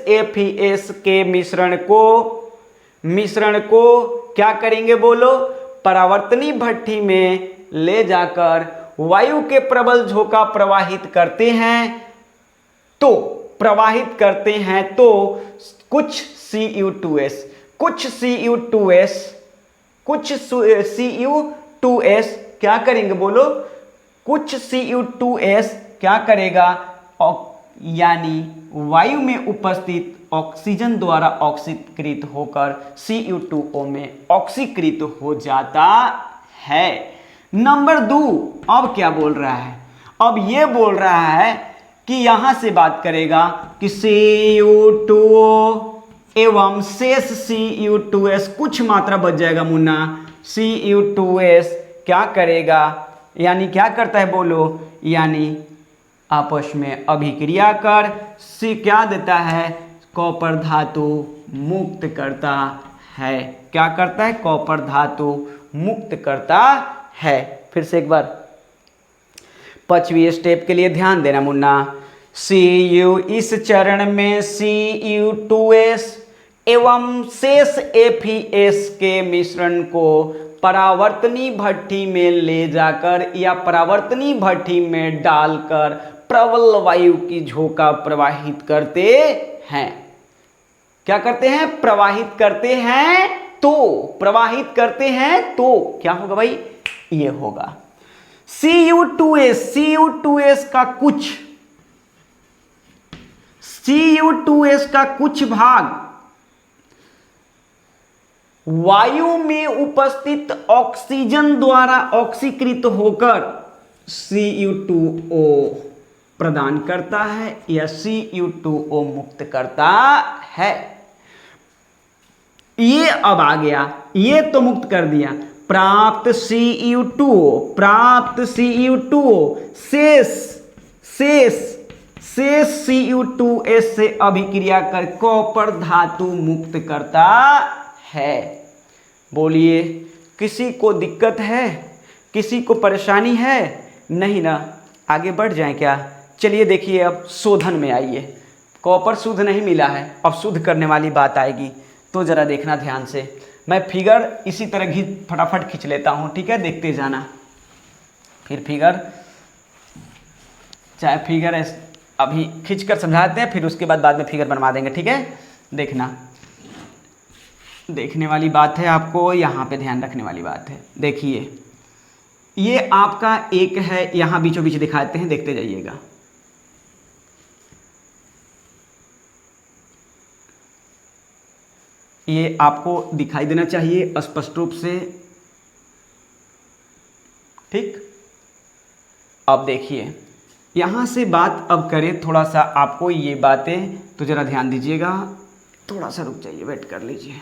FeS के मिश्रण को क्या करेंगे बोलो? परावर्तनी भट्ठी में ले जाकर वायु के प्रबल झोंका प्रवाहित करते हैं तो कुछ Cu2S क्या करेंगे बोलो? कुछ Cu2S क्या करेगा? यानी वायु में उपस्थित ऑक्सीजन द्वारा ऑक्सीकृत होकर Cu2O में ऑक्सीकृत हो जाता है। नंबर 2, अब क्या बोल रहा है? अब ये बोल रहा है कि यहां से बात करेगा कि Cu2O एवं शेष Cu2S, कुछ मात्रा बच जाएगा मुन्ना, Cu2S क्या करेगा? यानी क्या करता है बोलो? यानी आपस में अभिक्रिया कर क्या देता है? कॉपर धातु मुक्त करता है। क्या करता है? कॉपर धातु मुक्त करता है। फिर से एक बार 5वीं स्टेप के लिए ध्यान देना मुन्ना। इस चरण में Cu2S एवं शेष FeS के मिश्रण को परावर्तनी भट्ठी में ले जाकर या परावर्तनी भट्ठी में डालकर प्रबल वायु की झोंका प्रवाहित करते हैं। क्या करते हैं? प्रवाहित करते हैं तो क्या होगा भाई? ये होगा Cu2S का कुछ भाग वायु में उपस्थित ऑक्सीजन द्वारा ऑक्सीकृत होकर Cu2O प्रदान करता है या Cu2O मुक्त करता है। ये अब आ गया, ये तो मुक्त कर दिया। प्राप्त Cu2O शेष Cu2S से अभिक्रिया कर कॉपर धातु मुक्त करता है। बोलिए, किसी को दिक्कत है? किसी को परेशानी है? नहीं ना? आगे बढ़ जाएं क्या? चलिए देखिए, अब शोधन में आइए। कॉपर शुद्ध नहीं मिला है, अब शुद्ध करने वाली बात आएगी, तो जरा देखना ध्यान से। मैं फिगर इसी तरह फटाफट खींच लेता हूँ, ठीक है? देखते जाना। फिर फिगर, चाहे फिगर अभी खींच कर समझाते हैं, फिर उसके बाद में फिगर बनवा देंगे, ठीक है? देखना, देखने वाली बात है, आपको यहाँ पे ध्यान रखने वाली बात है। देखिए, ये आपका एक है, यहाँ बीचों बीच दिखाते हैं, देखते जाइएगा। ये आपको दिखाई देना चाहिए स्पष्ट रूप से। ठीक, अब देखिए यहाँ से बात अब करें थोड़ा सा आपको ये बातें, तो ज़रा ध्यान दीजिएगा, थोड़ा सा रुक जाइए, वेट कर लीजिए।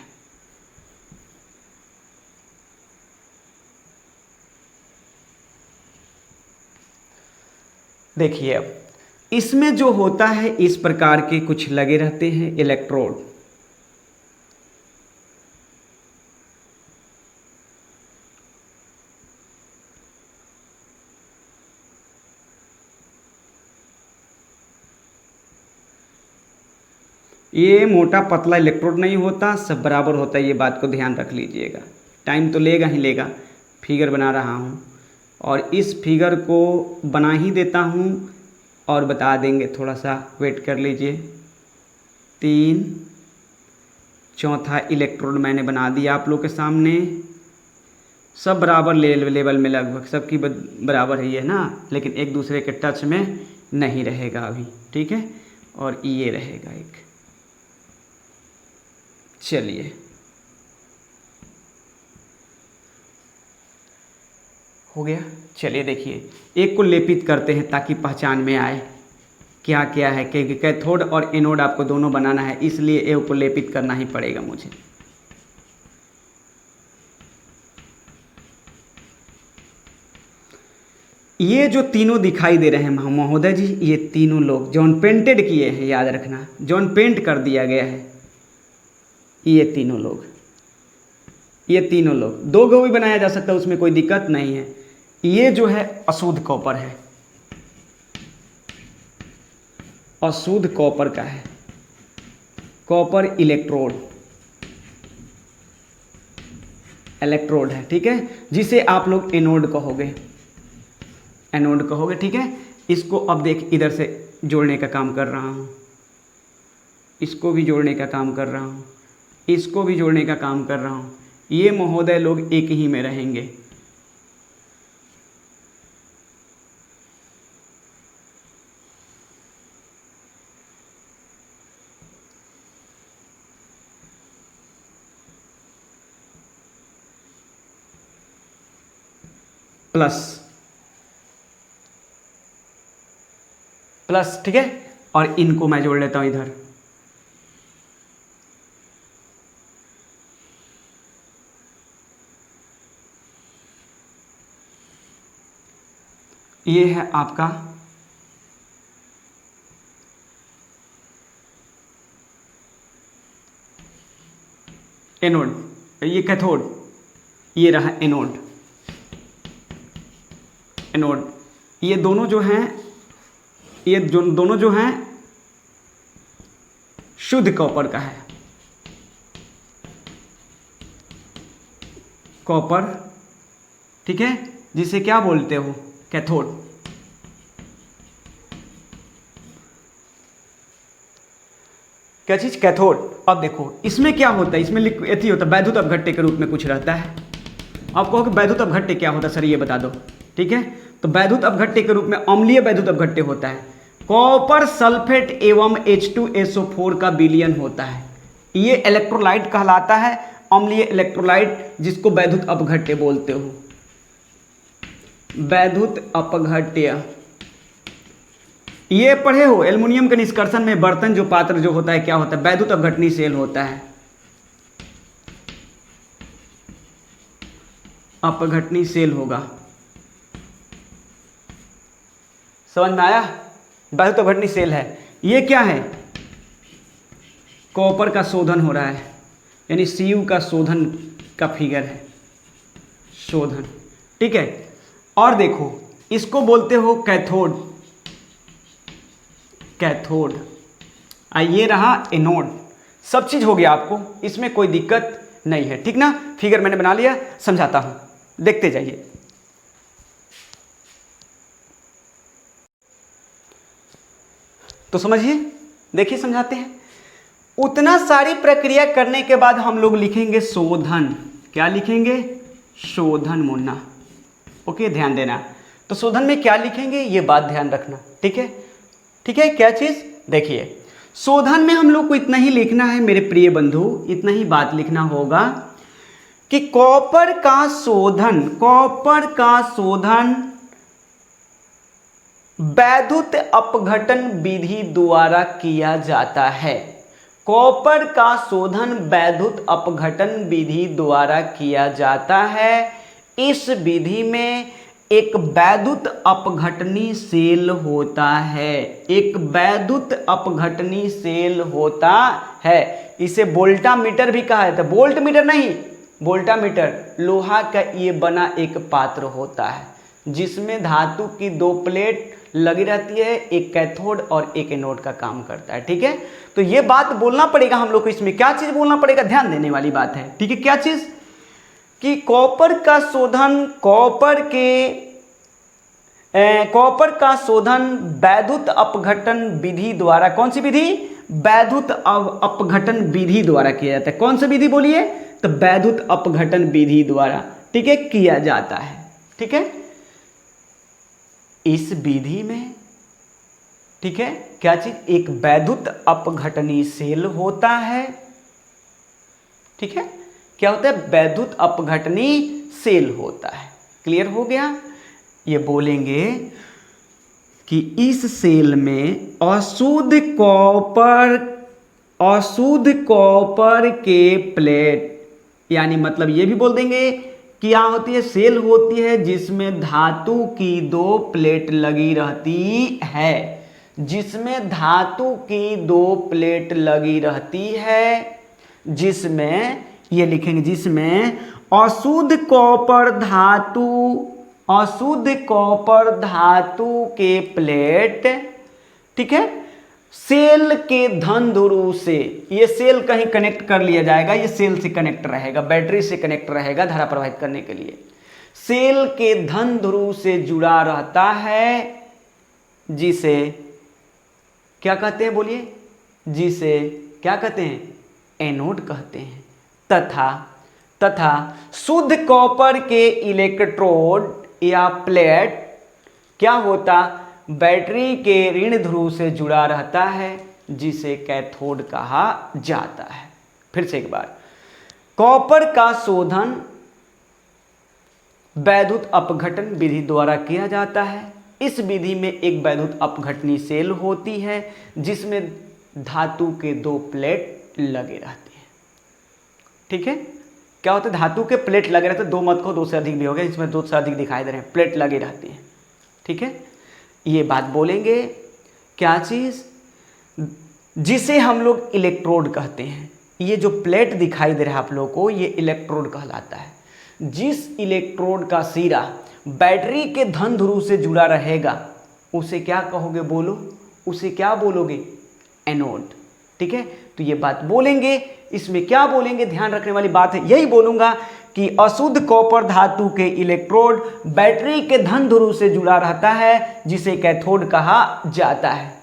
देखिए अब इसमें जो होता है इस प्रकार के कुछ लगे रहते हैं इलेक्ट्रोड। ये मोटा पतला इलेक्ट्रोड नहीं होता, सब बराबर होता है, ये बात को ध्यान रख लीजिएगा। टाइम तो लेगा ही लेगा, फिगर बना रहा हूँ और इस फिगर को बना ही देता हूँ और बता देंगे, थोड़ा सा वेट कर लीजिए। 3 चौथा इलेक्ट्रोड मैंने बना दिया आप लोग के सामने। सब बराबर लेवल में, लगभग सबकी बराबर है ये ना, लेकिन एक दूसरे के टच में नहीं रहेगा अभी, ठीक है। और ये रहेगा एक, चलिए हो गया। चलिए देखिए एक को लेपित करते हैं ताकि पहचान में आए क्या क्या है, क्योंकि कैथोड और एनोड आपको दोनों बनाना है, इसलिए एक को लेपित करना ही पड़ेगा मुझे। ये जो तीनों दिखाई दे रहे हैं महोदय जी, ये तीनों लोग जॉन पेंटेड किए हैं, याद रखना जॉन पेंट कर दिया गया है। ये तीनों लोग 2 गो भी बनाया जा सकता है, उसमें कोई दिक्कत नहीं है। ये जो है अशुद्ध कॉपर है, अशुद्ध कॉपर का है, कॉपर इलेक्ट्रोड है, ठीक है, जिसे आप लोग एनोड कहोगे, ठीक है। इसको अब देख इधर से जोड़ने का काम कर रहा हूँ, इसको भी जोड़ने का काम कर रहा हूँ, इसको भी जोड़ने का काम कर रहा हूँ। ये महोदय लोग एक ही में रहेंगे। प्लस, ठीक है। और इनको मैं जोड़ लेता हूं इधर, ये है आपका एनोड, ये कैथोड, ये रहा एनोड। ये दोनों जो हैं, ये दोनों जो हैं शुद्ध कॉपर का है, कॉपर, ठीक है, जिसे क्या बोलते हो, कैथोड। क्या चीज, कैथोड। अब देखो इसमें क्या होता है, इसमें एथी होता है, वैद्युत अपघट्य के रूप में कुछ रहता है। आप कहो कि वैद्युत अपघट्य क्या होता है सर, ये बता दो, ठीक है। तो वैद्युत अपघट्य के रूप में अम्लीय वैद्युत अपघट्य होता है, कॉपर सल्फेट एवं H2SO4 का विलयन होता है, ये इलेक्ट्रोलाइट कहलाता है, अम्लीय इलेक्ट्रोलाइट, जिसको वैद्युत अपघट्य बोलते हो, वैद्युत अपघट्य। ये पढ़े हो एल्युमिनियम के निष्कर्षण में, बर्तन जो पात्र जो होता है क्या होता है, वैद्युत अपघटनी सेल होता है, अपघटनी सेल होगा। समझ में आया, वैद्युत अपघटनी सेल है। ये क्या है, कॉपर का शोधन हो रहा है, यानी Cu का शोधन का फिगर है, शोधन, ठीक है। और देखो इसको बोलते हो कैथोड, ये रहा एनोड। सब चीज हो गया आपको, इसमें कोई दिक्कत नहीं है, ठीक ना। फिगर मैंने बना लिया, समझाता हूं, देखते जाइए। तो समझिए, देखिए समझाते हैं। उतना सारी प्रक्रिया करने के बाद हम लोग लिखेंगे शोधन। क्या लिखेंगे, शोधन मुन्ना, ओके, ध्यान देना। तो शोधन में क्या लिखेंगे ये बात ध्यान रखना, ठीक है, ठीक है। क्या चीज, देखिए शोधन में हम लोग को इतना ही लिखना है मेरे प्रिय बंधु, इतना ही बात लिखना होगा कि कॉपर का शोधन वैद्युत अपघटन विधि द्वारा किया जाता है। कॉपर का शोधन वैद्युत अपघटन विधि द्वारा किया जाता है। इस विधि में एक वैद्युत अपघटनी सेल होता है, एक वैद्युत अपघटनी सेल होता है। इसे वोल्टामीटर भी कहा जाता है। वोल्ट मीटर नहीं, वोल्टामीटर लोहा का ये बना एक पात्र होता है जिसमें धातु की 2 प्लेट लगी रहती है, एक कैथोड और एक एनोड का काम करता है। ठीक है, तो ये बात बोलना पड़ेगा हम लोग को। इसमें क्या चीज बोलना पड़ेगा, ध्यान देने वाली बात है। ठीक है, क्या चीज कि कॉपर का शोधन वैद्युत अपघटन विधि द्वारा, कौन सी विधि, वैद्युत अपघटन विधि द्वारा किया जाता है। कौन सी विधि बोलिए, तो वैद्युत अपघटन विधि द्वारा, ठीक है, किया जाता है। ठीक है, इस विधि में, ठीक है, क्या चीज, एक वैद्युत अपघटनी सेल होता है। ठीक है, क्या होता है, वैद्युत अपघटनी सेल होता है। क्लियर हो गया। ये बोलेंगे कि इस सेल में अशुद्ध कॉपर के प्लेट, यानी मतलब ये भी बोल देंगे क्या होती है, सेल होती है जिसमें धातु की 2 प्लेट लगी रहती है, जिसमें धातु की 2 प्लेट लगी रहती है, जिसमें ये लिखेंगे, जिसमें अशुद्ध कॉपर धातु के प्लेट, ठीक है, सेल के धन ध्रुव से, ये सेल कहीं कनेक्ट कर लिया जाएगा, ये सेल से कनेक्ट रहेगा, बैटरी से कनेक्ट रहेगा धारा प्रवाहित करने के लिए, सेल के धन ध्रुव से जुड़ा रहता है, जिसे क्या कहते हैं, बोलिए, जिसे क्या कहते हैं, एनोड कहते हैं। तथा शुद्ध कॉपर के इलेक्ट्रोड या प्लेट क्या होता, बैटरी के ऋण ध्रुव से जुड़ा रहता है, जिसे कैथोड कहा जाता है। फिर से एक बार, कॉपर का शोधन वैद्युत अपघटन विधि द्वारा किया जाता है। इस विधि में एक वैद्युत अपघटनी सेल होती है जिसमें धातु के 2 प्लेट लगे रहते हैं। ठीक है, क्या होता है, धातु के प्लेट लगे रहते हैं, 2 मत को 2 से अधिक भी हो गया, इसमें 2 से अधिक दिखाई दे रहे हैं, प्लेट लगी रहती है। ठीक है, ये बात बोलेंगे, क्या चीज, जिसे हम लोग इलेक्ट्रोड कहते हैं। ये जो प्लेट दिखाई दे रहा है आप लोगों को, ये इलेक्ट्रोड कहलाता है। जिस इलेक्ट्रोड का सिरा बैटरी के धन ध्रुव से जुड़ा रहेगा उसे क्या कहोगे, बोलो, उसे क्या बोलोगे, एनोड। ठीक है, तो ये बात बोलेंगे। इसमें क्या बोलेंगे, ध्यान रखने वाली बात है, यही बोलूंगा कि अशुद्ध कॉपर धातु के इलेक्ट्रोड बैटरी के धन ध्रुव से जुड़ा रहता है, जिसे कैथोड कहा जाता है।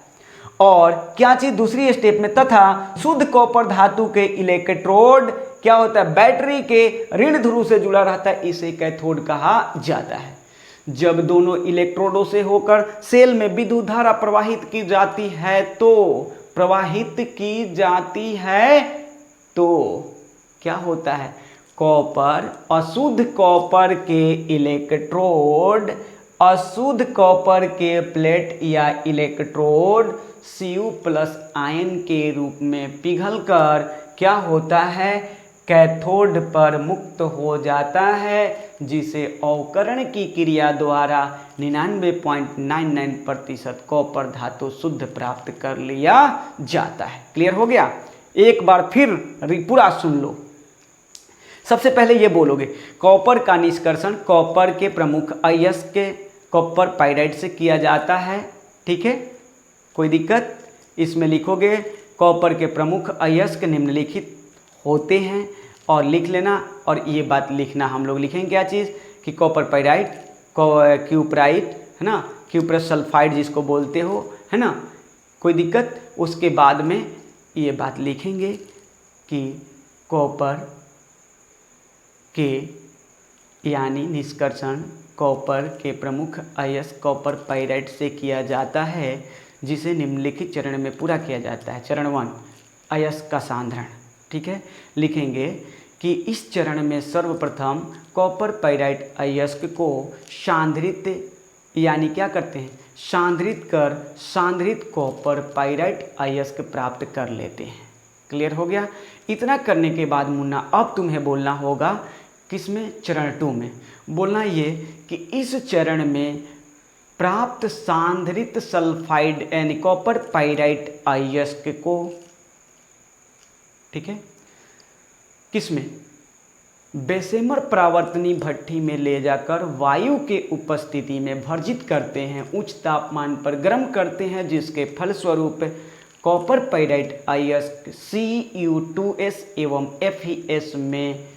और क्या चीज, दूसरी स्टेप में, तथा शुद्ध कॉपर धातु के इलेक्ट्रोड क्या होता है, बैटरी के ऋण ध्रुव से जुड़ा रहता है, इसे कैथोड कहा जाता है। जब दोनों इलेक्ट्रोडों से होकर सेल में विद्युत धारा प्रवाहित की जाती है तो क्या होता है, कॉपर, अशुद्ध कॉपर के इलेक्ट्रोड, अशुद्ध कॉपर के प्लेट या इलेक्ट्रोड Cu+ आयन के रूप में पिघलकर क्या होता है, कैथोड पर मुक्त हो जाता है, जिसे अवकरण की क्रिया द्वारा 99.99% कॉपर धातु शुद्ध प्राप्त कर लिया जाता है। क्लियर हो गया। एक बार फिर पूरा सुन लो। सबसे पहले ये बोलोगे, कॉपर का निष्कर्षण कॉपर के प्रमुख अयस्क के कॉपर पाइराइड से किया जाता है। ठीक है, कोई दिक्कत, इसमें लिखोगे कॉपर के प्रमुख अयस्क निम्नलिखित होते हैं और लिख लेना। और ये बात लिखना, हम लोग लिखेंगे क्या चीज़, कि कॉपर पाइराइड, क्यूपराइट, है ना, क्यूप्रस सल्फाइड जिसको बोलते हो, है ना, कोई दिक्कत। उसके बाद में ये बात लिखेंगे कि कॉपर के यानी निष्कर्षण कॉपर के प्रमुख अयस्क कॉपर पाइराइट से किया जाता है, जिसे निम्नलिखित चरण में पूरा किया जाता है। चरण 1 अयस्क का सांद्रण। ठीक है, लिखेंगे कि इस चरण में सर्वप्रथम कॉपर पाइराइट अयस्क को सांद्रित यानी क्या करते हैं, सांद्रित कर सांद्रित कॉपर पाइराइट अयस्क प्राप्त कर लेते हैं। क्लियर हो गया। इतना करने के बाद मुन्ना अब तुम्हें बोलना होगा किसमें, चरण 2 में बोलना ये कि इस चरण में प्राप्त सांद्रित सल्फाइड यानी कॉपर पाइराइट अयस्क को, ठीक है, किसमें, बेसेमर परावर्तनी भट्ठी में ले जाकर वायु के उपस्थिति में भर्जित करते हैं, उच्च तापमान पर गर्म करते हैं, जिसके फलस्वरूप कॉपर पाइराइट अयस्क Cu2S एवं FeS में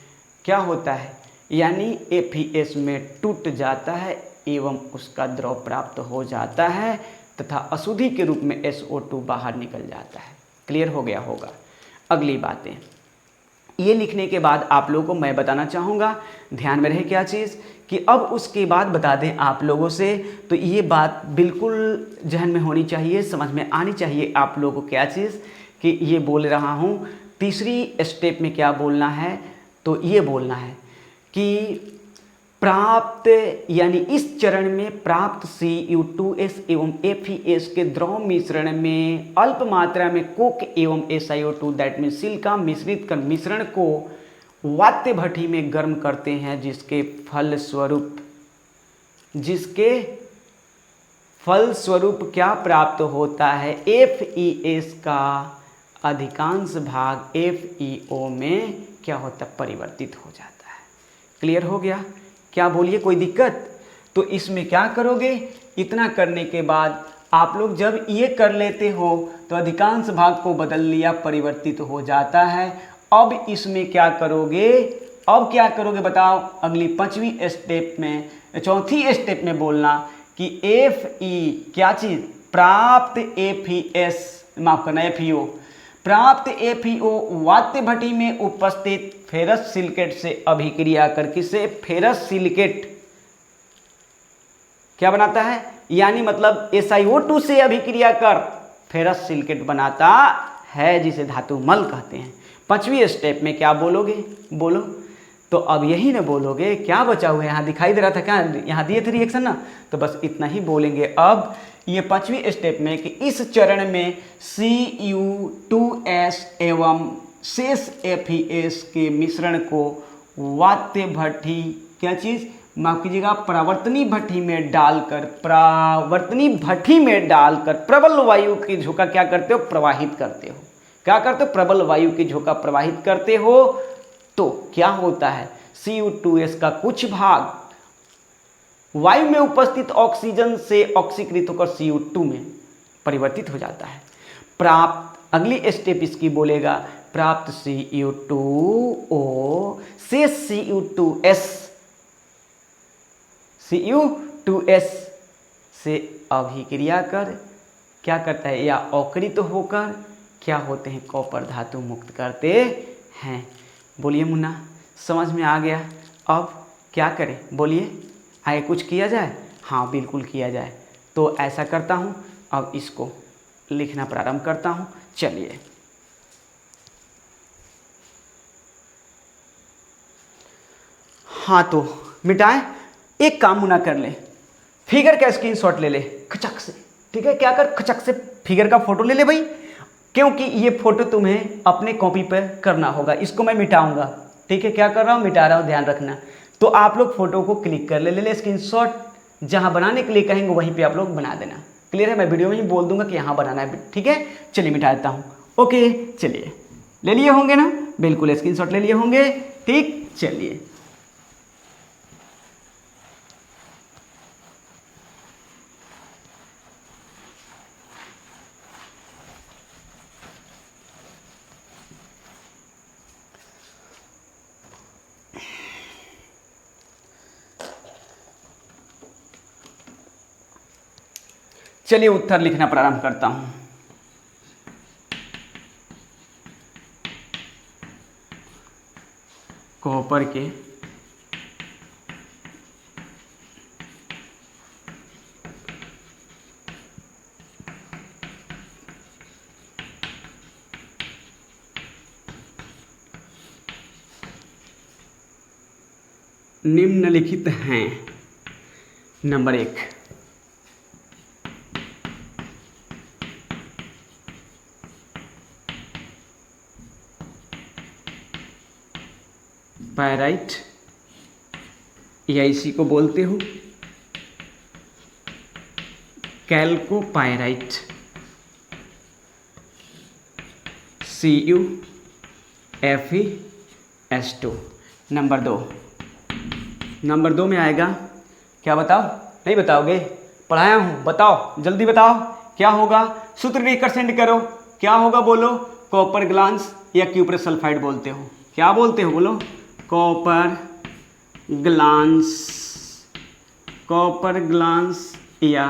क्या होता है, यानी FeS में टूट जाता है एवं उसका द्रव प्राप्त हो जाता है तथा अशुद्धि के रूप में SO2 बाहर निकल जाता है। क्लियर हो गया होगा। अगली बातें ये लिखने के बाद आप लोगों को मैं बताना चाहूँगा, ध्यान में रहे क्या चीज़, कि अब उसके बाद बता दें आप लोगों से, तो ये बात बिल्कुल जहन में होनी चाहिए, समझ में आनी चाहिए आप लोगों को क्या चीज़, कि ये बोल रहा हूँ तीसरी स्टेप में क्या बोलना है, तो ये बोलना है कि प्राप्त यानी इस चरण में प्राप्त Cu2S एवं FeS के द्रव मिश्रण में अल्प मात्रा में कोक एवं SiO2 दैट मीन सिलिका मिश्रित कर मिश्रण को वात्य भट्ठी में गर्म करते हैं, जिसके फलस्वरूप क्या प्राप्त होता है, FeS का अधिकांश भाग FeO में क्या होता है, परिवर्तित हो जाता है। क्लियर हो गया। क्या बोलिए, कोई दिक्कत? तो इसमें क्या करोगे, इतना करने के बाद आप लोग जब ये कर लेते हो तो अधिकांश भाग को बदल लिया, परिवर्तित हो जाता है। अब इसमें क्या करोगे, अब क्या करोगे बताओ, अगली चौथी स्टेप में बोलना कि Fe क्या चीज़, प्राप्त FeS, माफ करना FeO, प्राप्त FeO वात्य भट्ठी में उपस्थित फेरस सिलिकेट से अभिक्रिया कर किसे, फेरस सिलिकेट क्या बनाता है, यानी मतलब SiO2 से अभिक्रिया कर फेरस सिलिकेट बनाता है, जिसे धातु मल कहते हैं। 5वीं स्टेप में क्या बोलोगे, बोलो। तो अब यही ना बोलोगे, क्या बचा हुआ है, यहाँ दिखाई दे रहा था क्या, यहाँ दिए थे रिएक्शन ना, तो बस इतना ही बोलेंगे। अब ये 5वीं स्टेप में कि इस चरण में Cu2S एवं शेष FeS के मिश्रण को वात्य भट्ठी, क्या चीज़, माफ कीजिएगा, परावर्तनी भट्ठी में डालकर प्रबल वायु की झोंका क्या करते हो, प्रवाहित करते हो। क्या करते हो, प्रबल वायु की झोंका प्रवाहित करते हो। तो क्या होता है, Cu2S का कुछ भाग वायु में उपस्थित ऑक्सीजन से ऑक्सीकृत होकर Cu2 में परिवर्तित हो जाता है। प्राप्त, अगली स्टेप इसकी बोलेगा, प्राप्त Cu2O से Cu2S से अभिक्रिया कर क्या करता है, या अवकृत होकर क्या होते हैं, कॉपर धातु मुक्त करते हैं। बोलिए मुन्ना, समझ में आ गया। अब क्या करें, बोलिए, आगे कुछ किया जाए? हाँ बिल्कुल किया जाए। तो ऐसा करता हूँ, अब इसको लिखना प्रारंभ करता हूँ। चलिए, हाँ तो मिटाएं, एक काम मुन्ना कर ले, फिगर का स्क्रीनशॉट ले ले खचक से, ठीक है, क्या कर, खचक से फिगर का फोटो ले ले भाई, क्योंकि ये फोटो तुम्हें अपने कॉपी पर करना होगा। इसको मैं मिटाऊंगा, ठीक है, क्या कर रहा हूँ, मिटा रहा हूँ, ध्यान रखना। तो आप लोग फोटो को क्लिक कर ले स्क्रीनशॉट, जहाँ बनाने के लिए कहेंगे वहीं पे आप लोग बना देना। क्लियर है, मैं वीडियो में ही बोल दूंगा कि यहाँ बनाना है, ठीक है। चलिए मिटा देता हूँ। ओके, चलिए, ले लिए होंगे ना, बिल्कुल स्क्रीनशॉट ले लिए होंगे, ठीक। चलिए, चलिए उत्तर लिखना प्रारंभ करता हूं। कॉपर के निम्नलिखित हैं। नंबर 1, पायराइट या इसी को बोलते हो कैल्कोपायराइट, CuFeS2। नंबर 2 में आएगा, क्या बताओ, नहीं बताओगे, पढ़ाया हूँ, बताओ जल्दी बताओ क्या होगा, सूत्र लिखकर सेंड करो, क्या होगा बोलो, कॉपर ग्लांस या क्यूप्रस सल्फाइड बोलते हो, क्या बोलते हो बोलो, कॉपर ग्लांस या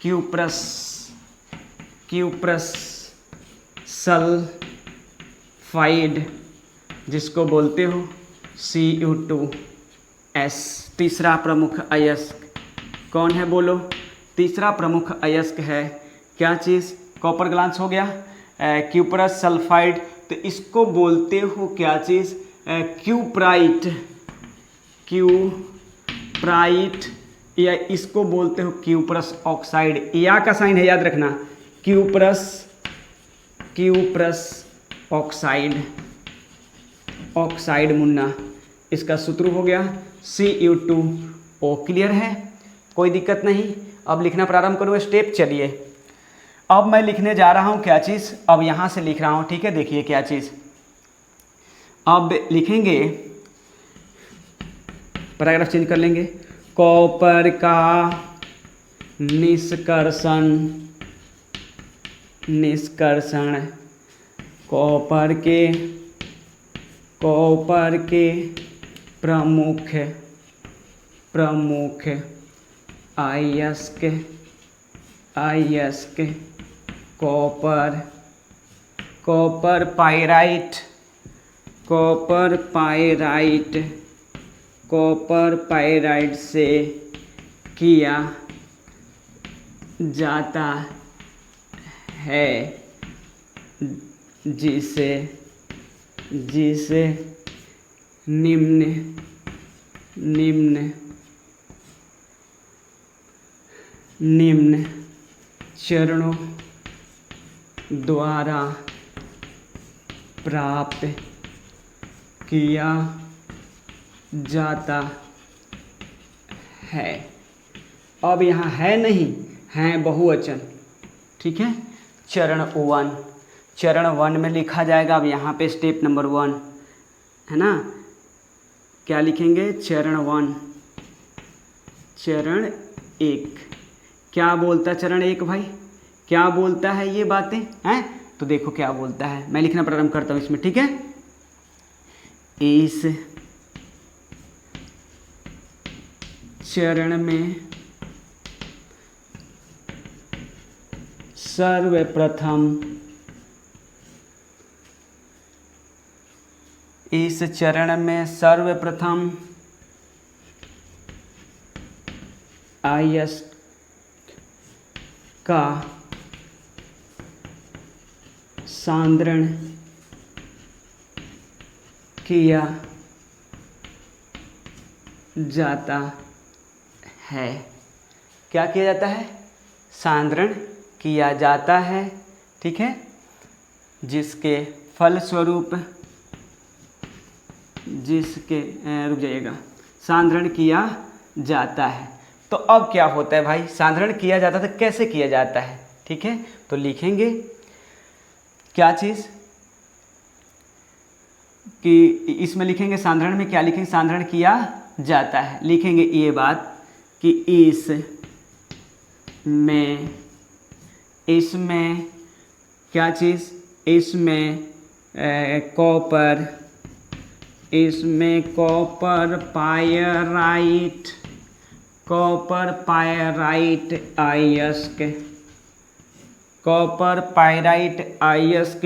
क्यूप्रस सल्फाइड जिसको बोलते हो Cu2S। तीसरा प्रमुख अयस्क कौन है बोलो, तीसरा प्रमुख अयस्क है क्या चीज़, कॉपर ग्लांस हो गया, क्यूप्रस सल्फाइड, तो इसको बोलते हो क्या चीज़, क्यूप्राइट या इसको बोलते हो क्यूप्रस ऑक्साइड, या का साइन है याद रखना, क्यूप्रस ऑक्साइड मुन्ना, इसका सूत्र हो गया Cu2O। क्लियर है, कोई दिक्कत नहीं। अब लिखना प्रारंभ करो स्टेप। चलिए अब मैं लिखने जा रहा हूँ क्या चीज़, अब यहाँ से लिख रहा हूँ, ठीक है, देखिए क्या चीज़, अब लिखेंगे, पैराग्राफ चेंज कर लेंगे, कॉपर का निष्कर्षण कॉपर के प्रमुख अयस्क कॉपर पाइराइट से किया जाता है, जिसे निम्न चरणों द्वारा प्राप्त किया जाता है। अब यहाँ है नहीं, है बहुवचन, ठीक है। चरण 1 में लिखा जाएगा। अब यहाँ पे स्टेप नंबर 1 है ना, क्या लिखेंगे, चरण 1 क्या बोलता है चरण 1 भाई, क्या बोलता है ये बातें हैं, तो देखो क्या बोलता है, मैं लिखना प्रारंभ करता हूँ इसमें, ठीक है। इस चरण में सर्वप्रथम अयस्क का सांद्रण किया जाता है। क्या किया जाता है, सांद्रण किया जाता है, ठीक है, जिसके फलस्वरूप रुक जाइएगा, सांद्रण किया जाता है। तो अब क्या होता है भाई, सांद्रण किया जाता था, कैसे किया जाता है, ठीक है, तो लिखेंगे क्या चीज़ कि इसमें लिखेंगे सांद्रण में क्या लिखेंगे, सांद्रण किया जाता है, लिखेंगे ये बात कि इसमें क्या चीज़, इसमें कॉपर पायराइट अयस्क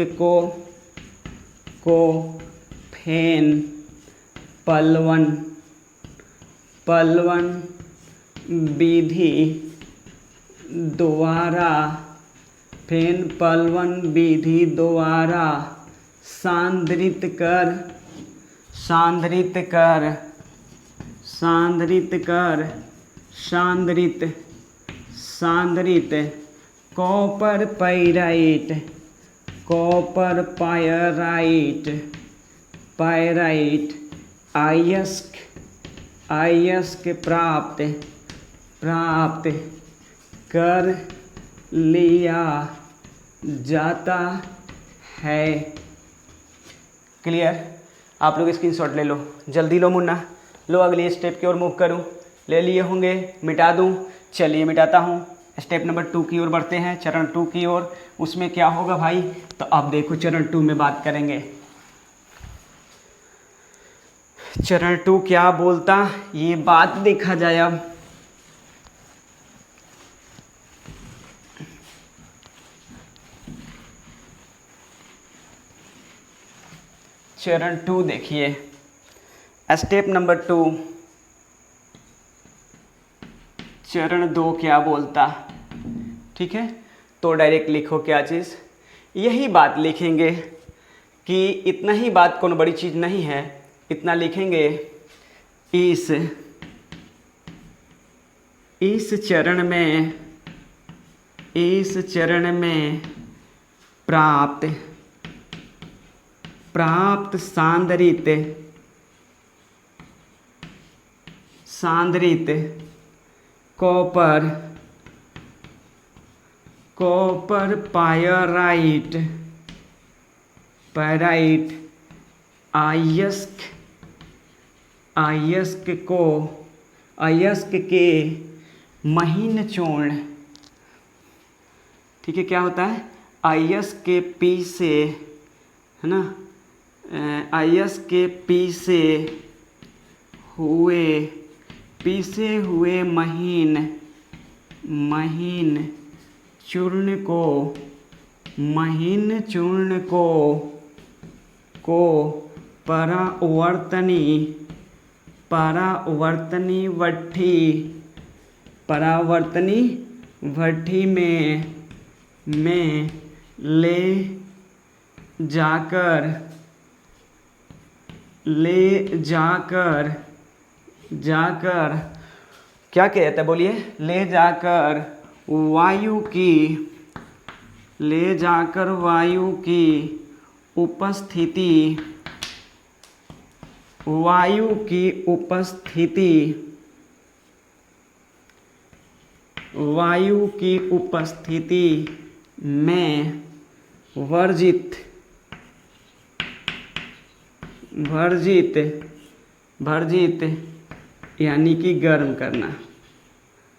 को फेन पलवन विधि द्वारा सांद्रित कर सांद्रित कर, सांद्रित, सांद्रित copper pyrite, copper pyrite, pyrite अयस्क, अयस्क प्राप्त, प्राप्त कर लिया जाता है। क्लियर? आप लोग स्क्रीनशॉट ले लो, जल्दी लो मुन्ना, लो अगली स्टेप की ओर मूव करूं। ले लिए होंगे, मिटा दूं? चलिए मिटाता हूं। स्टेप नंबर 2 की ओर बढ़ते हैं, चरण 2 की ओर। उसमें क्या होगा भाई? तो अब देखो चरण 2 में बात करेंगे। चरण 2 क्या बोलता, ये बात देखा जाए अब। चरण 2 देखिए, स्टेप नंबर 2, चरण 2 क्या बोलता। ठीक है, तो डायरेक्ट लिखो क्या चीज़, यही बात लिखेंगे कि इतना ही बात, कौन बड़ी चीज़ नहीं है, इतना लिखेंगे। इस चरण में, इस चरण में प्राप्त, प्राप्त सांद्रित, सांद्रित कॉपर, कॉपर पायराइट, पायराइट अयस्क, अयस्क को, अयस्क के महीन चूर्ण। ठीक है, क्या होता है? अयस्क के पी से, है ना, अयस्क के पीसे हुए महीन, महीन चूर्ण को, महीन चूर्ण को परावर्तनी, परावर्तनी भट्ठी, परावर्तनी भट्ठी में ले जाकर, ले जाकर, जाकर क्या कहता है बोलिए? ले जाकर वायु की, ले जाकर वायु की उपस्थिति, वायु की उपस्थिति, वायु की उपस्थिति में वर्जित, वर्जित, वर्जित यानी कि गर्म करना,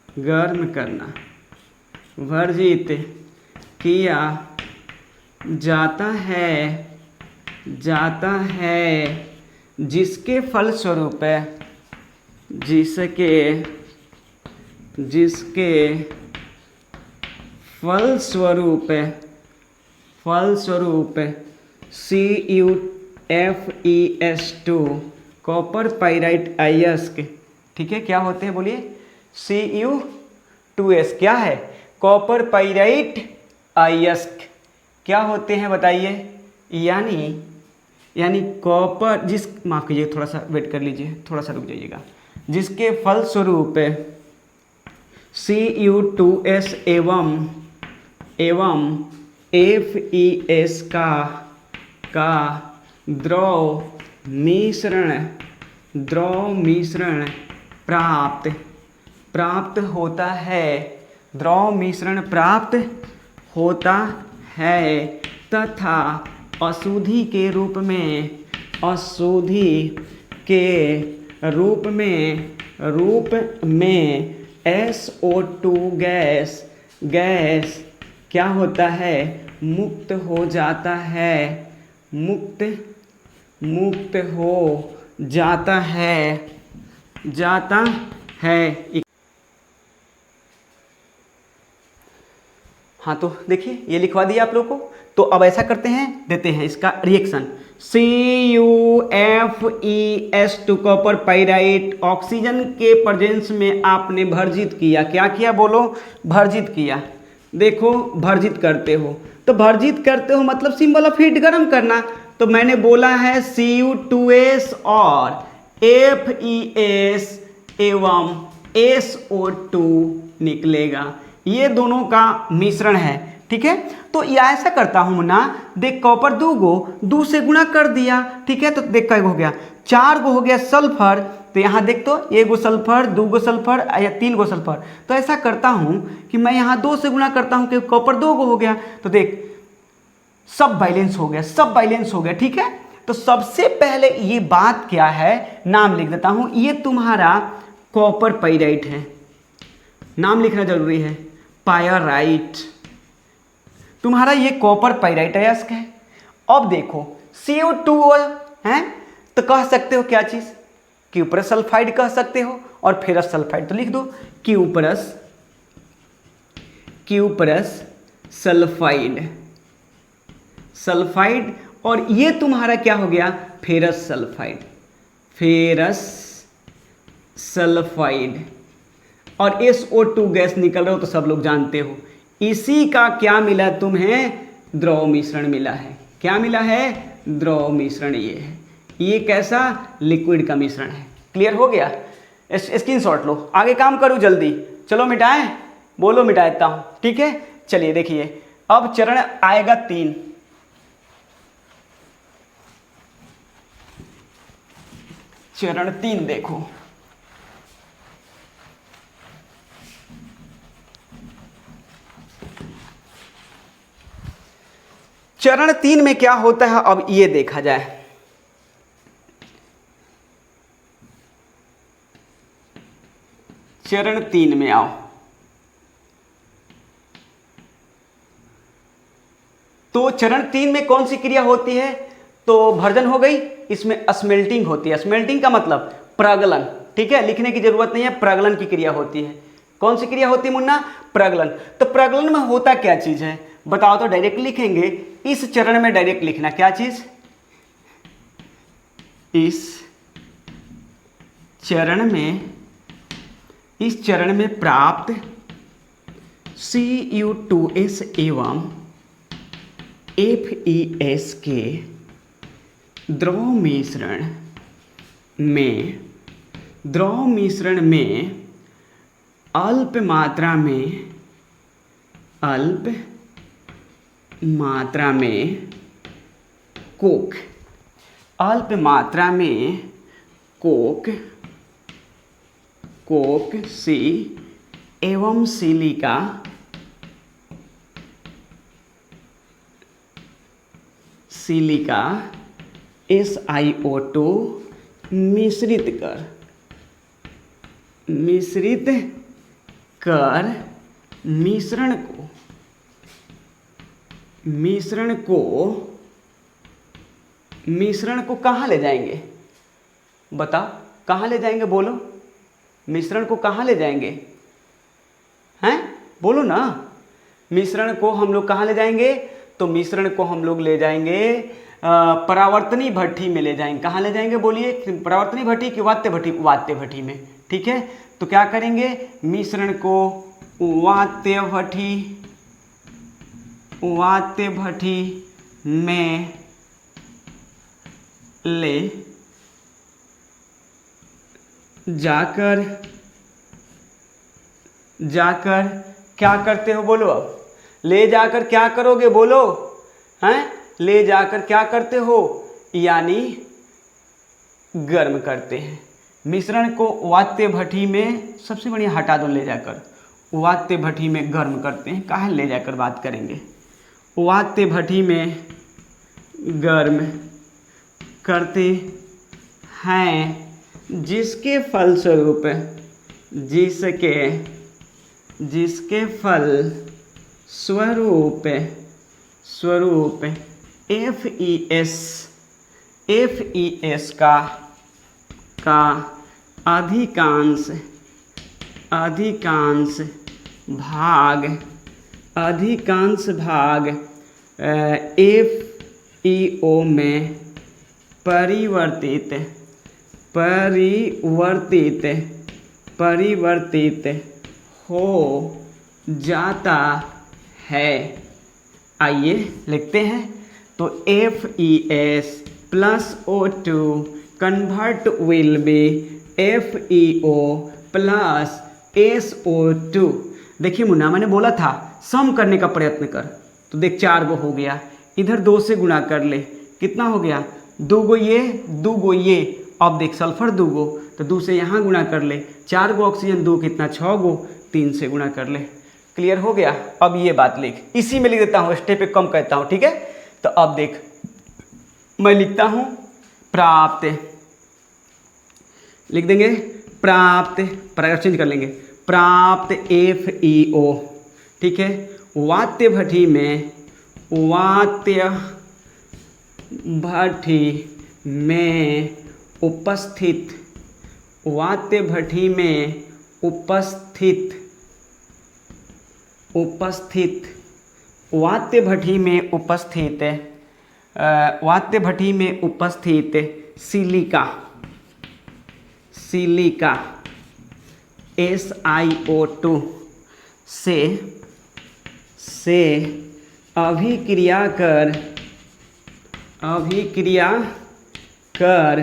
गर्म करना, वर्जित किया जाता है, जाता है, जिसके फलस्वरूप, जिसके, जिसके फलस्वरूप, फलस्वरूप CuFeS2 कॉपर पाइराइट अयस्क। ठीक है, क्या होते हैं बोलिए? Cu2S क्या है? कॉपर पाइराइट अयस्क। क्या होते हैं बताइए? यानी कॉपर, जिस, माफ कीजिए थोड़ा सा वेट कर लीजिए, थोड़ा सा रुक जाइएगा। जिसके फलस्वरूप Cu2S एवं FeS का द्रव मिश्रण, द्रव मिश्रण प्राप्त, प्राप्त होता है, द्रव मिश्रण प्राप्त होता है तथा अशुद्धि के रूप में, अशुद्धि के रूप में SO2 गैस, गैस क्या होता है? मुक्त हो जाता है, मुक्त, मुक्त हो जाता है, जाता है। हाँ, तो देखिए ये लिखवा दिया आप लोगों को। तो अब ऐसा करते हैं, देते हैं इसका reaction. CuFeS2 copper pyrite oxygen के प्रेजेंस में आपने भर्जित किया। क्या किया बोलो? भर्जित किया। देखो भर्जित करते हो, तो भर्जित करते हो मतलब सिंबल ऑफ हीट गर्म करना। तो मैंने बोला है Cu2S और FeS एवं SO2 निकलेगा। ये दोनों का मिश्रण है, ठीक है। तो ये ऐसा करता हूं ना, देख कॉपर 2 से गुणा कर दिया, ठीक है। तो देख कई हो गया, 4 हो गया सल्फर। तो यहाँ देख तो 1 सल्फर, 2 सल्फर या 3 सल्फर। तो ऐसा करता हूं कि मैं यहाँ 2 से गुणा करता हूं कि कॉपर 2 हो गया। तो देख सब बैलेंस हो गया, सब बैलेंस हो गया, ठीक है। तो सबसे पहले ये बात क्या है, नाम लिख देता हूं। ये तुम्हारा कॉपर पाइराइट है, नाम लिखना जरूरी है, पायराइट। तुम्हारा ये कॉपर पाइराइट अयस्क है। अब देखो CO2 है, तो कह सकते हो क्या चीज, क्यूपरस सल्फाइड कह सकते हो, और फेरस सल्फाइड तो लिख दो क्यूपरस सल्फाइड, सल्फाइड। और ये तुम्हारा क्या हो गया, फेरस सल्फाइड। और SO2 गैस निकल रहा हो तो सब लोग जानते हो। इसी का क्या मिला तुम्हें, द्रव मिश्रण मिला है। क्या मिला है, द्रव मिश्रण। ये है, ये कैसा, लिक्विड का मिश्रण है। क्लियर हो गया, स्क्रीनशॉट लो, आगे काम करो जल्दी। चलो मिटाएं, बोलो मिटा देता हूं, ठीक है। चलिए देखिए, अब चरण आएगा 3। चरण 3 देखो, चरण 3 में क्या होता है, अब ये देखा जाए। चरण 3 में आओ, तो चरण 3 में कौन सी क्रिया होती है, तो भर्जन हो गई, इसमें स्मेल्टिंग होती है। स्मेल्टिंग का मतलब प्रगलन, ठीक है, लिखने की जरूरत नहीं है, प्रगलन की क्रिया होती है। कौन सी क्रिया होती है मुन्ना, प्रगलन। तो प्रगलन में होता क्या चीज है बताओ, तो डायरेक्ट लिखेंगे, इस चरण में डायरेक्ट लिखना क्या चीज, इस चरण में प्राप्त Cu2S एवं FeS के द्रव मिश्रण में अल्प मात्रा में कोक, अल्प मात्रा में कोक सी एवं सिलिका SiO2 मिश्रित कर मिश्रण को कहाँ ले जाएंगे, बताओ कहाँ ले जाएंगे, बोलो मिश्रण को कहाँ ले जाएंगे, हैं बोलो ना। मिश्रण को हम लोग कहाँ ले जाएंगे, तो मिश्रण को हम लोग ले जाएंगे परावर्तनी भट्ठी में ले जाएंगे। कहाँ ले जाएंगे बोलिए, परावर्तनी भट्ठी की वात्य भट्ठी में, ठीक है। तो क्या करेंगे, मिश्रण को वात्य भट्ठी में ले जाकर क्या करते हो बोलो, अब ले जाकर क्या करोगे बोलो, हैं ले जाकर क्या करते हो, यानी गर्म करते हैं। मिश्रण को वात्य भट्ठी में, सबसे बढ़िया हटा दो, ले जाकर वात्य भट्ठी में गर्म करते हैं। कहाँ ले जाकर बात करेंगे, वात्य भट्ठी में गर्म करते हैं, जिसके फलस्वरूप FeS का अधिकांश भाग FeO में परिवर्तित हो जाता है। आइए लिखते हैं, तो FeS + O2 convert will be FeO plus SO2। देखिए मुन्ना, मैंने बोला था सम करने का प्रयत्न कर, तो देख 4 गो हो गया, इधर 2 से गुणा कर ले, कितना हो गया 2 गो ये 2 गो ये। अब देख सल्फर 2 गो, तो 2 से यहाँ गुणा कर ले, 4 गो ऑक्सीजन 2 कितना 6 गो, 3 से गुणा कर ले। क्लियर हो गया। अब ये बात लिख, इसी में लिख देता हूँ, स्टेप पे कम कहता हूँ, ठीक है। तो अब देख मैं लिखता हूँ प्राप्त, लिख देंगे प्राप्त, पैराग्राफ चेंज कर लेंगे, प्राप्त FeO, ठीक है। वात्य भट्टी में, वात्य भट्टी में उपस्थित, वात्य भट्टी में उपस्थित, वात्य भट्टी में उपस्थित, वात्य भट्टी में उपस्थित सिलिका, सिलिका SiO2 से अभिक्रिया कर, अभिक्रिया कर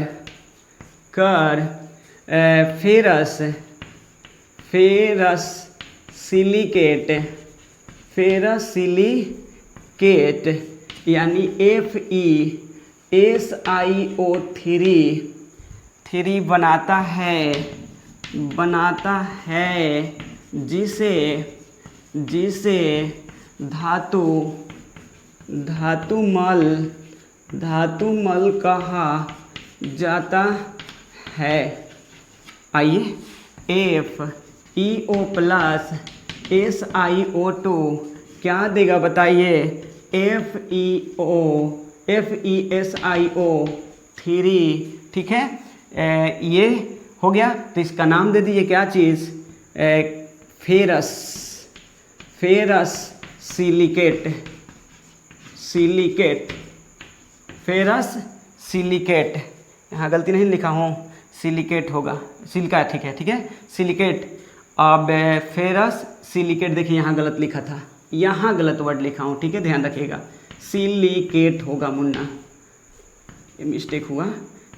ferrous, ferrous silicate, ferrous silicate यानी FeSiO3 बनाता है, जिसे धातुमल कहा जाता है। आइए FeO प्लस SiO2 क्या देगा बताइए, FeSiO3, ठीक है। ये हो गया, तो इसका नाम दे दीजिए क्या चीज़, ferrous, ferrous silicate, silicate, ferrous silicate. यहाँ गलती नहीं लिखा हूँ, सिलिकेट होगा, सिलिका, ठीक है, ठीक है, सिलिकेट। अब फेरस सिलिकेट, देखिए यहाँ गलत लिखा था, यहाँ गलत वर्ड लिखा हूँ, ठीक है, ध्यान रखिएगा, सिलिकेट होगा मुन्ना, ये मिस्टेक हुआ,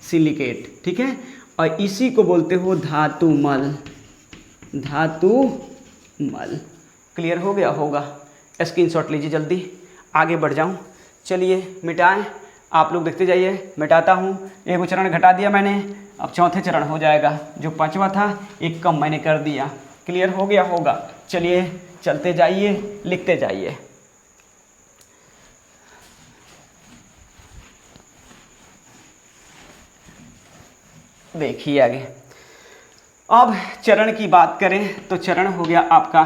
सिलिकेट, ठीक है। और इसी को बोलते हो धातुमल, धातुमल। क्लियर हो गया होगा, स्क्रीनशॉट लीजिए, जल्दी आगे बढ़ जाऊँ। चलिए मिटाएं, आप लोग देखते जाइए, मिटाता हूँ। एक वो चरण घटा दिया मैंने, अब चौथे चरण हो जाएगा, जो 5वां था एक कम मैंने कर दिया। क्लियर हो गया होगा। चलिए चलते जाइए, लिखते जाइए। देखिए आगे, अब चरण की बात करें तो चरण हो गया आपका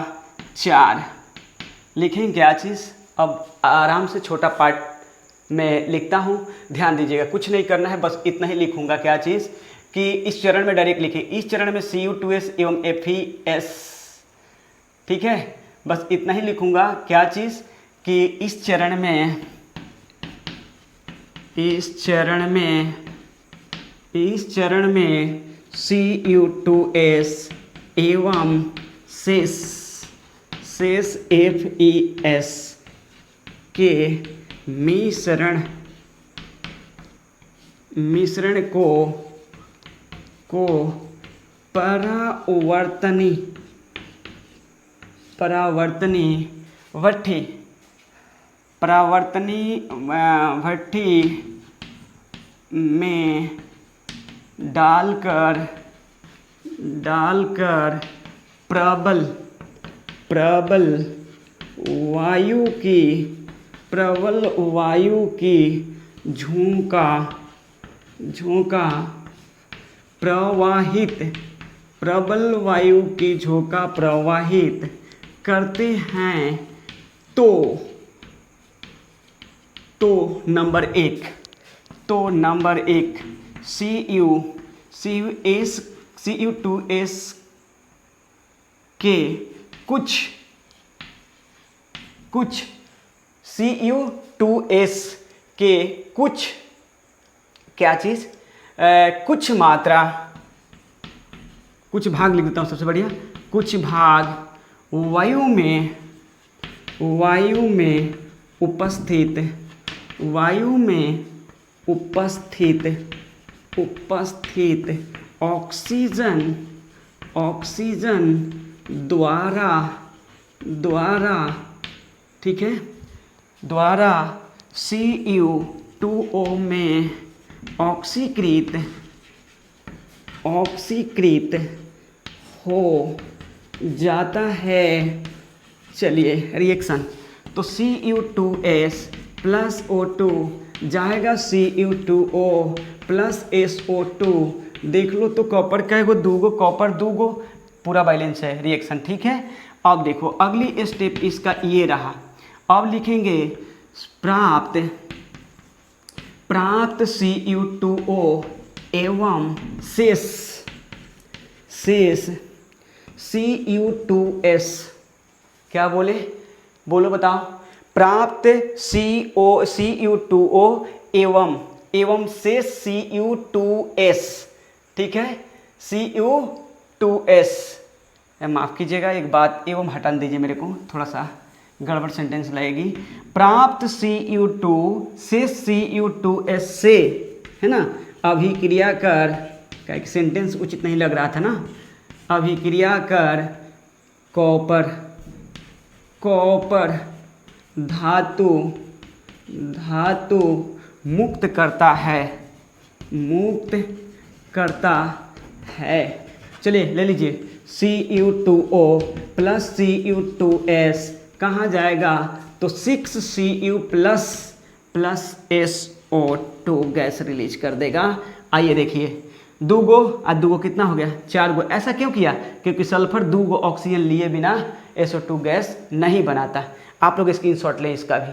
4। लिखेंगे क्या चीज़, अब आराम से छोटा पार्ट में लिखता हूँ, ध्यान दीजिएगा, कुछ नहीं करना है, बस इतना ही लिखूंगा क्या चीज़ कि इस चरण में डायरेक्ट लिखिए, इस चरण में Cu2S एवं FeS, ठीक है, बस इतना ही लिखूंगा क्या चीज़ कि इस चरण में Cu2S एवं शेष FeS के मिश्रण को परावर्तनी भट्टी में डालकर प्रबल वायु की झोंका प्रवाहित करते हैं तो नंबर 1 Cu2S के कुछ Cu2S के कुछ क्या चीज़, कुछ मात्रा, कुछ भाग लिख देता हूँ, सबसे बढ़िया, कुछ भाग वायु में उपस्थित उपस्थित ऑक्सीजन द्वारा ठीक है, द्वारा Cu2O में ऑक्सीकृत हो जाता है। चलिए रिएक्शन, तो Cu2S प्लस O2 जाएगा Cu2O प्लस SO2। देख लो तो कॉपर का एगो दूगो, कॉपर दूगो, पूरा बैलेंस है रिएक्शन, ठीक है। अब देखो अगली स्टेप इसका ये रहा। अब लिखेंगे प्राप्त Cu2O एवं शेष Cu2S, क्या बोले, बोलो बताओ। प्राप्त Cu2O एवं शेष Cu2S, ठीक है, Cu2S। माफ़ कीजिएगा, एक बात एवं हटा दीजिए, मेरे को थोड़ा सा गड़बड़ सेंटेंस लगेगी। प्राप्त Cu2 से Cu2S से, है ना, अभिक्रिया कर, क्या एक सेंटेंस उचित नहीं लग रहा था ना, अभिक्रिया कर कॉपर धातु मुक्त करता है। चलिए ले लीजिए, Cu2O प्लस Cu2S कहाँ जाएगा, तो 6Cu plus SO2 gas release कर देगा। आइए देखिए, दूगो और दूगो कितना हो गया, 4 गो। ऐसा क्यों किया, क्योंकि सल्फर दूगो ऑक्सीजन लिए बिना SO2 गैस नहीं बनाता। आप लोग स्क्रीनशॉट लें, इसका भी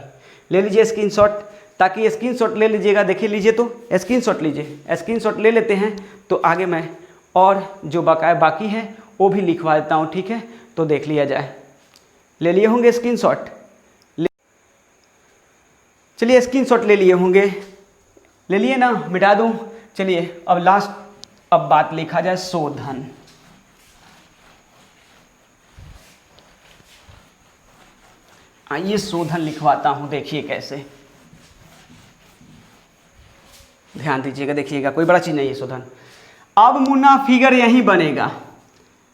ले लीजिए स्क्रीनशॉट, ताकि स्क्रीनशॉट ले लीजिएगा, देखिए लीजिए, तो स्क्रीनशॉट लीजिए, स्क्रीनशॉट ले लेते हैं तो आगे मैं और जो बकाया बाकी है वो भी लिखवा देता हूँ, ठीक है, तो देख लिया जाए। ले लिए होंगे स्क्रीनशॉट, चलिए स्क्रीनशॉट ले लिए होंगे, ले लिए ना, मिटा दूँ। चलिए अब लास्ट, अब बात लिखा जाए शोधन। आइए शोधन लिखवाता हूं, देखिए कैसे, ध्यान दीजिएगा, देखिएगा, कोई बड़ा चीज नहीं है शोधन। अब मुन्ना फिगर यहीं बनेगा,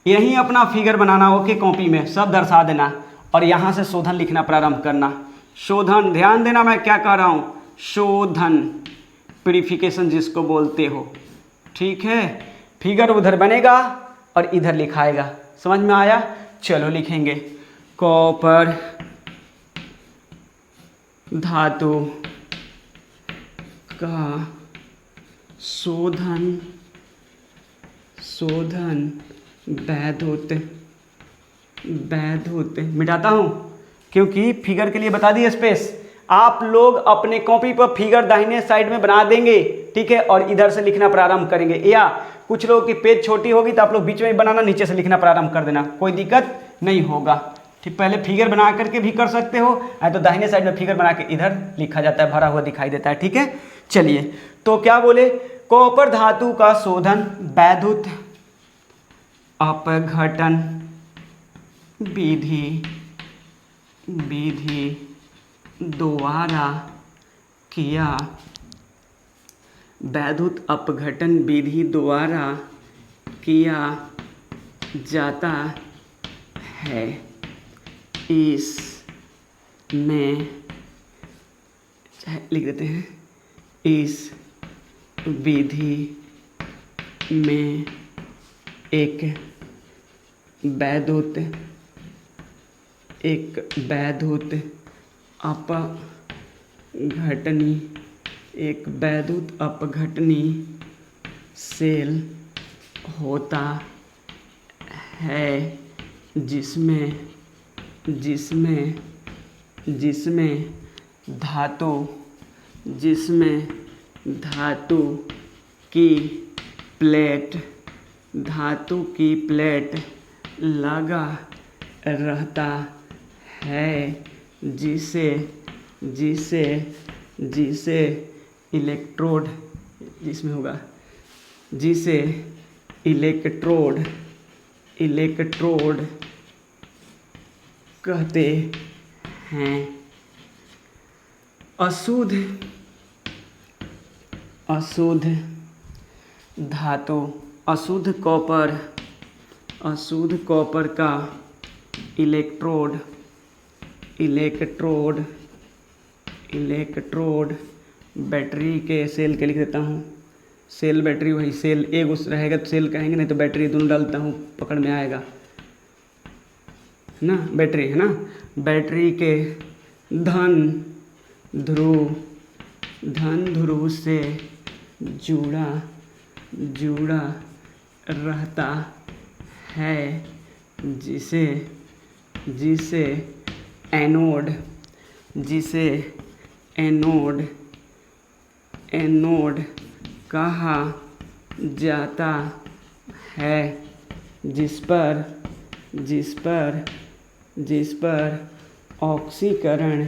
यहीं अपना फिगर बनाना, ओके, कॉपी में सब दर्शा देना और यहां से शोधन लिखना प्रारंभ करना। शोधन, ध्यान देना मैं क्या कह रहा हूं, शोधन, प्यूरिफिकेशन जिसको बोलते हो, ठीक है। फिगर उधर बनेगा और इधर लिखाएगा, समझ में आया। चलो लिखेंगे, कॉपर धातु का शोधन वैधुत मिटाता हूँ, क्योंकि फिगर के लिए बता दी स्पेस। आप लोग अपने कॉपी पर फिगर दाहिने साइड में बना देंगे, ठीक है, और इधर से लिखना प्रारंभ करेंगे। या कुछ लोगों की पेज छोटी होगी तो आप लोग बीच में बनाना, नीचे से लिखना प्रारंभ कर देना, कोई दिक्कत नहीं होगा, ठीक। पहले फिगर बना करके भी कर सकते हो, तो दाहिने साइड में फिगर बना के इधर लिखा जाता है, भरा हुआ दिखाई देता है, ठीक है। चलिए तो क्या बोले, कॉपर धातु का शोधन वैधुत अपघटन विधि द्वारा किया, वैधुत अपघटन विधि द्वारा किया जाता है। इसमें लिख देते हैं, इस विधि में एक वैधुत अपघटनी सेल होता है, जिसमें धातु की प्लेट लगा रहता है, जिसे इलेक्ट्रोड, जिसमें होगा, जिसे इलेक्ट्रोड कहते हैं। अशुद्ध धातु। अशुद्ध कॉपर, अशुद्ध कॉपर का इलेक्ट्रोड, इलेक्ट्रोड, इलेक्ट्रोड बैटरी के सेल के लिख देता हूँ। सेल बैटरी वही सेल एक उस रहेगा तो सेल कहेंगे, नहीं तो बैटरी दोनों डालता हूँ पकड़ में आएगा ना। बैटरी है ना। बैटरी के धन ध्रुव, धन ध्रुव से जुड़ा जुड़ा रहता है, जिसे जिसे एनोड, जिसे एनोड, एनोड कहा जाता है, जिस पर जिस पर जिस पर ऑक्सीकरण,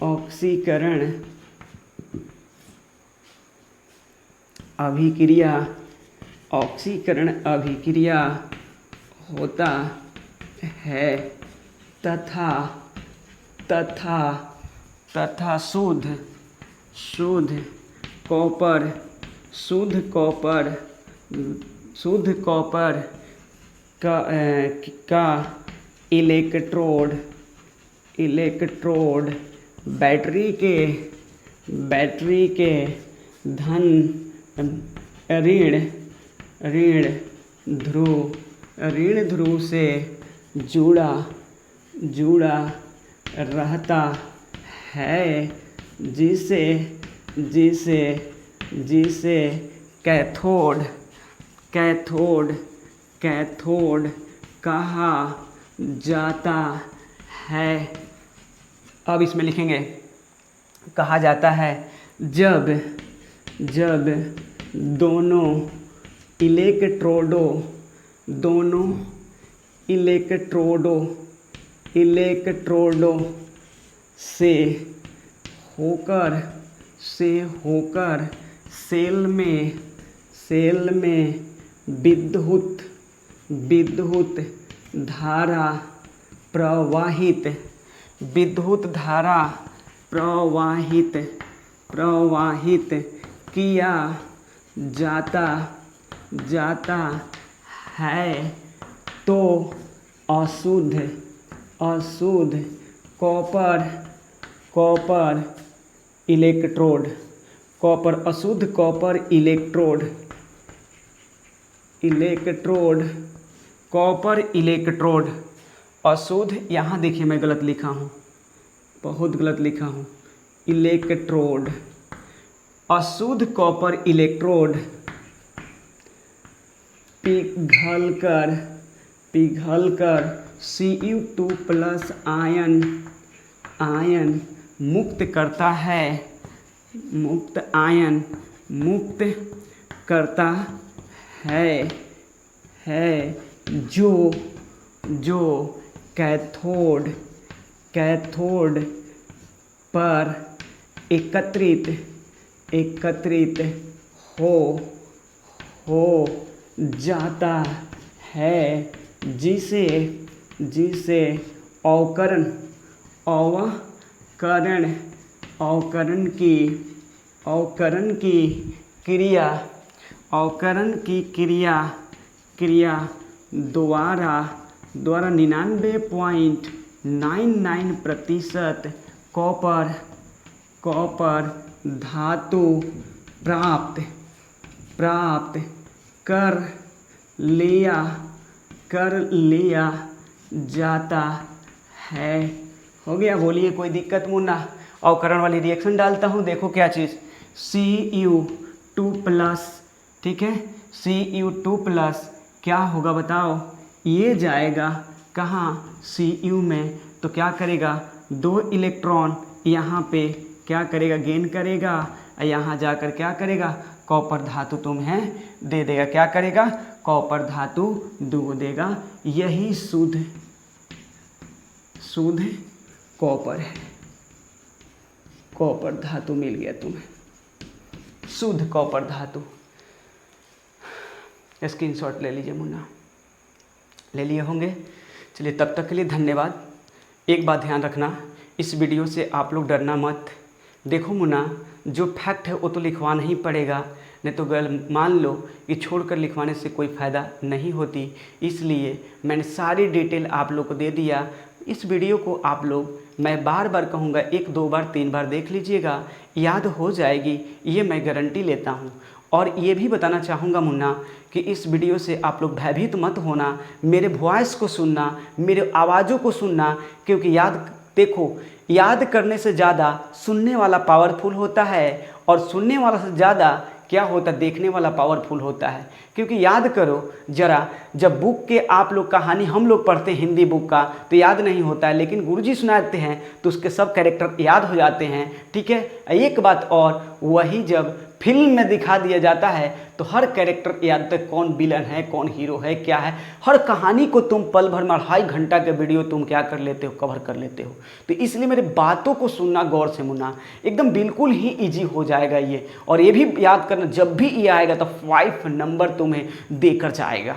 ऑक्सीकरण अभिक्रिया, ऑक्सीकरण अभिक्रिया होता है तथा तथा तथा शुद्ध शुद्ध कॉपर, शुद्ध कॉपर, शुद्ध कॉपर का इलेक्ट्रोड, इलेक्ट्रोड बैटरी के धन ऋण ऋण ध्रुव, ऋण ध्रुव से जुड़ा जुड़ा रहता है, जिसे जिसे जिसे कैथोड, कैथोड, कैथोड कहा जाता है। अब इसमें लिखेंगे कहा जाता है जब जब दोनों इलेक्ट्रोडों, दोनों इलेक्ट्रोडों, इलेक्ट्रोडों से होकर सेल में विद्युत विद्युत धारा प्रवाहित, विद्युत धारा प्रवाहित प्रवाहित किया जाता जाता है, तो अशुद्ध अशुद्ध कॉपर, कॉपर इलेक्ट्रोड, कॉपर अशुद्ध copper electrode, electrode copper electrode अशुद्ध, यहाँ देखिए मैं गलत लिखा हूँ, बहुत गलत लिखा हूँ। इलेक्ट्रोड अशुद्ध कॉपर इलेक्ट्रोड पिघलकर पिघलकर Cu2+ आयन आयन मुक्त करता है, मुक्त आयन मुक्त करता है जो जो कैथोड कैथोड पर एकत्रित एकत्रित हो जाता है, जिसे जिसे अवकरण अवकरण अवकरण की अवकरण की क्रिया अवकरण की क्रिया क्रिया द्वारा 99.99% कॉपर कॉपर धातु प्राप्त प्राप्त कर लिया जाता है। हो गया, बोलिए कोई दिक्कत मुन्ना। अवकरण वाली रिएक्शन डालता हूँ, देखो क्या चीज़ Cu2+, ठीक है। Cu2+ क्या होगा बताओ, ये जाएगा कहाँ Cu में, तो क्या करेगा 2 इलेक्ट्रॉन यहाँ पे क्या करेगा गेन करेगा, यहाँ जाकर क्या करेगा कॉपर धातु तुम्हें दे देगा, क्या करेगा कॉपर धातु दो देगा। यही शुद्ध शुद्ध कॉपर है, कॉपर धातु मिल गया तुम्हें, शुद्ध कॉपर धातु। स्क्रीनशॉट ले लीजिए मुन्ना, ले लिए होंगे। चलिए तब तक के लिए धन्यवाद। एक बात ध्यान रखना, इस वीडियो से आप लोग डरना मत। देखो मुन्ना, जो फैक्ट है वो तो लिखवाना ही पड़ेगा, नहीं तो गर्ल मान लो कि छोड़कर लिखवाने से कोई फ़ायदा नहीं होती। इसलिए मैंने सारी डिटेल आप लोग को दे दिया। इस वीडियो को आप लोग, मैं बार बार कहूँगा, 1 2 बार 3 बार देख लीजिएगा, याद हो जाएगी, ये मैं गारंटी लेता हूँ। और ये भी बताना चाहूँगा मुन्ना कि इस वीडियो से आप लोग भयभीत मत होना, मेरे वॉइस को सुनना, मेरे आवाज़ों को सुनना, क्योंकि देखो, याद करने से ज़्यादा सुनने वाला पावरफुल होता है, और सुनने वाला से ज़्यादा क्या होता है, देखने वाला पावरफुल होता है। क्योंकि याद करो ज़रा, जब बुक के आप लोग कहानी हम लोग पढ़ते हैं हिंदी बुक का तो याद नहीं होता है, लेकिन गुरुजी सुनाते हैं तो उसके सब कैरेक्टर याद हो जाते हैं। ठीक है, एक बात और, वही जब फिल्म में दिखा दिया जाता है तो हर कैरेक्टर याद तक, कौन विलन है, कौन हीरो है, क्या है, हर कहानी को तुम पल भर में 2.5 घंटा के वीडियो तुम क्या कर लेते हो, कवर कर लेते हो। तो इसलिए मेरे बातों को सुनना गौर से मुन्ना, एकदम बिल्कुल ही ईजी हो जाएगा ये। और ये भी याद करना, जब भी ये आएगा तो 5 नंबर तुम्हें देकर जाएगा।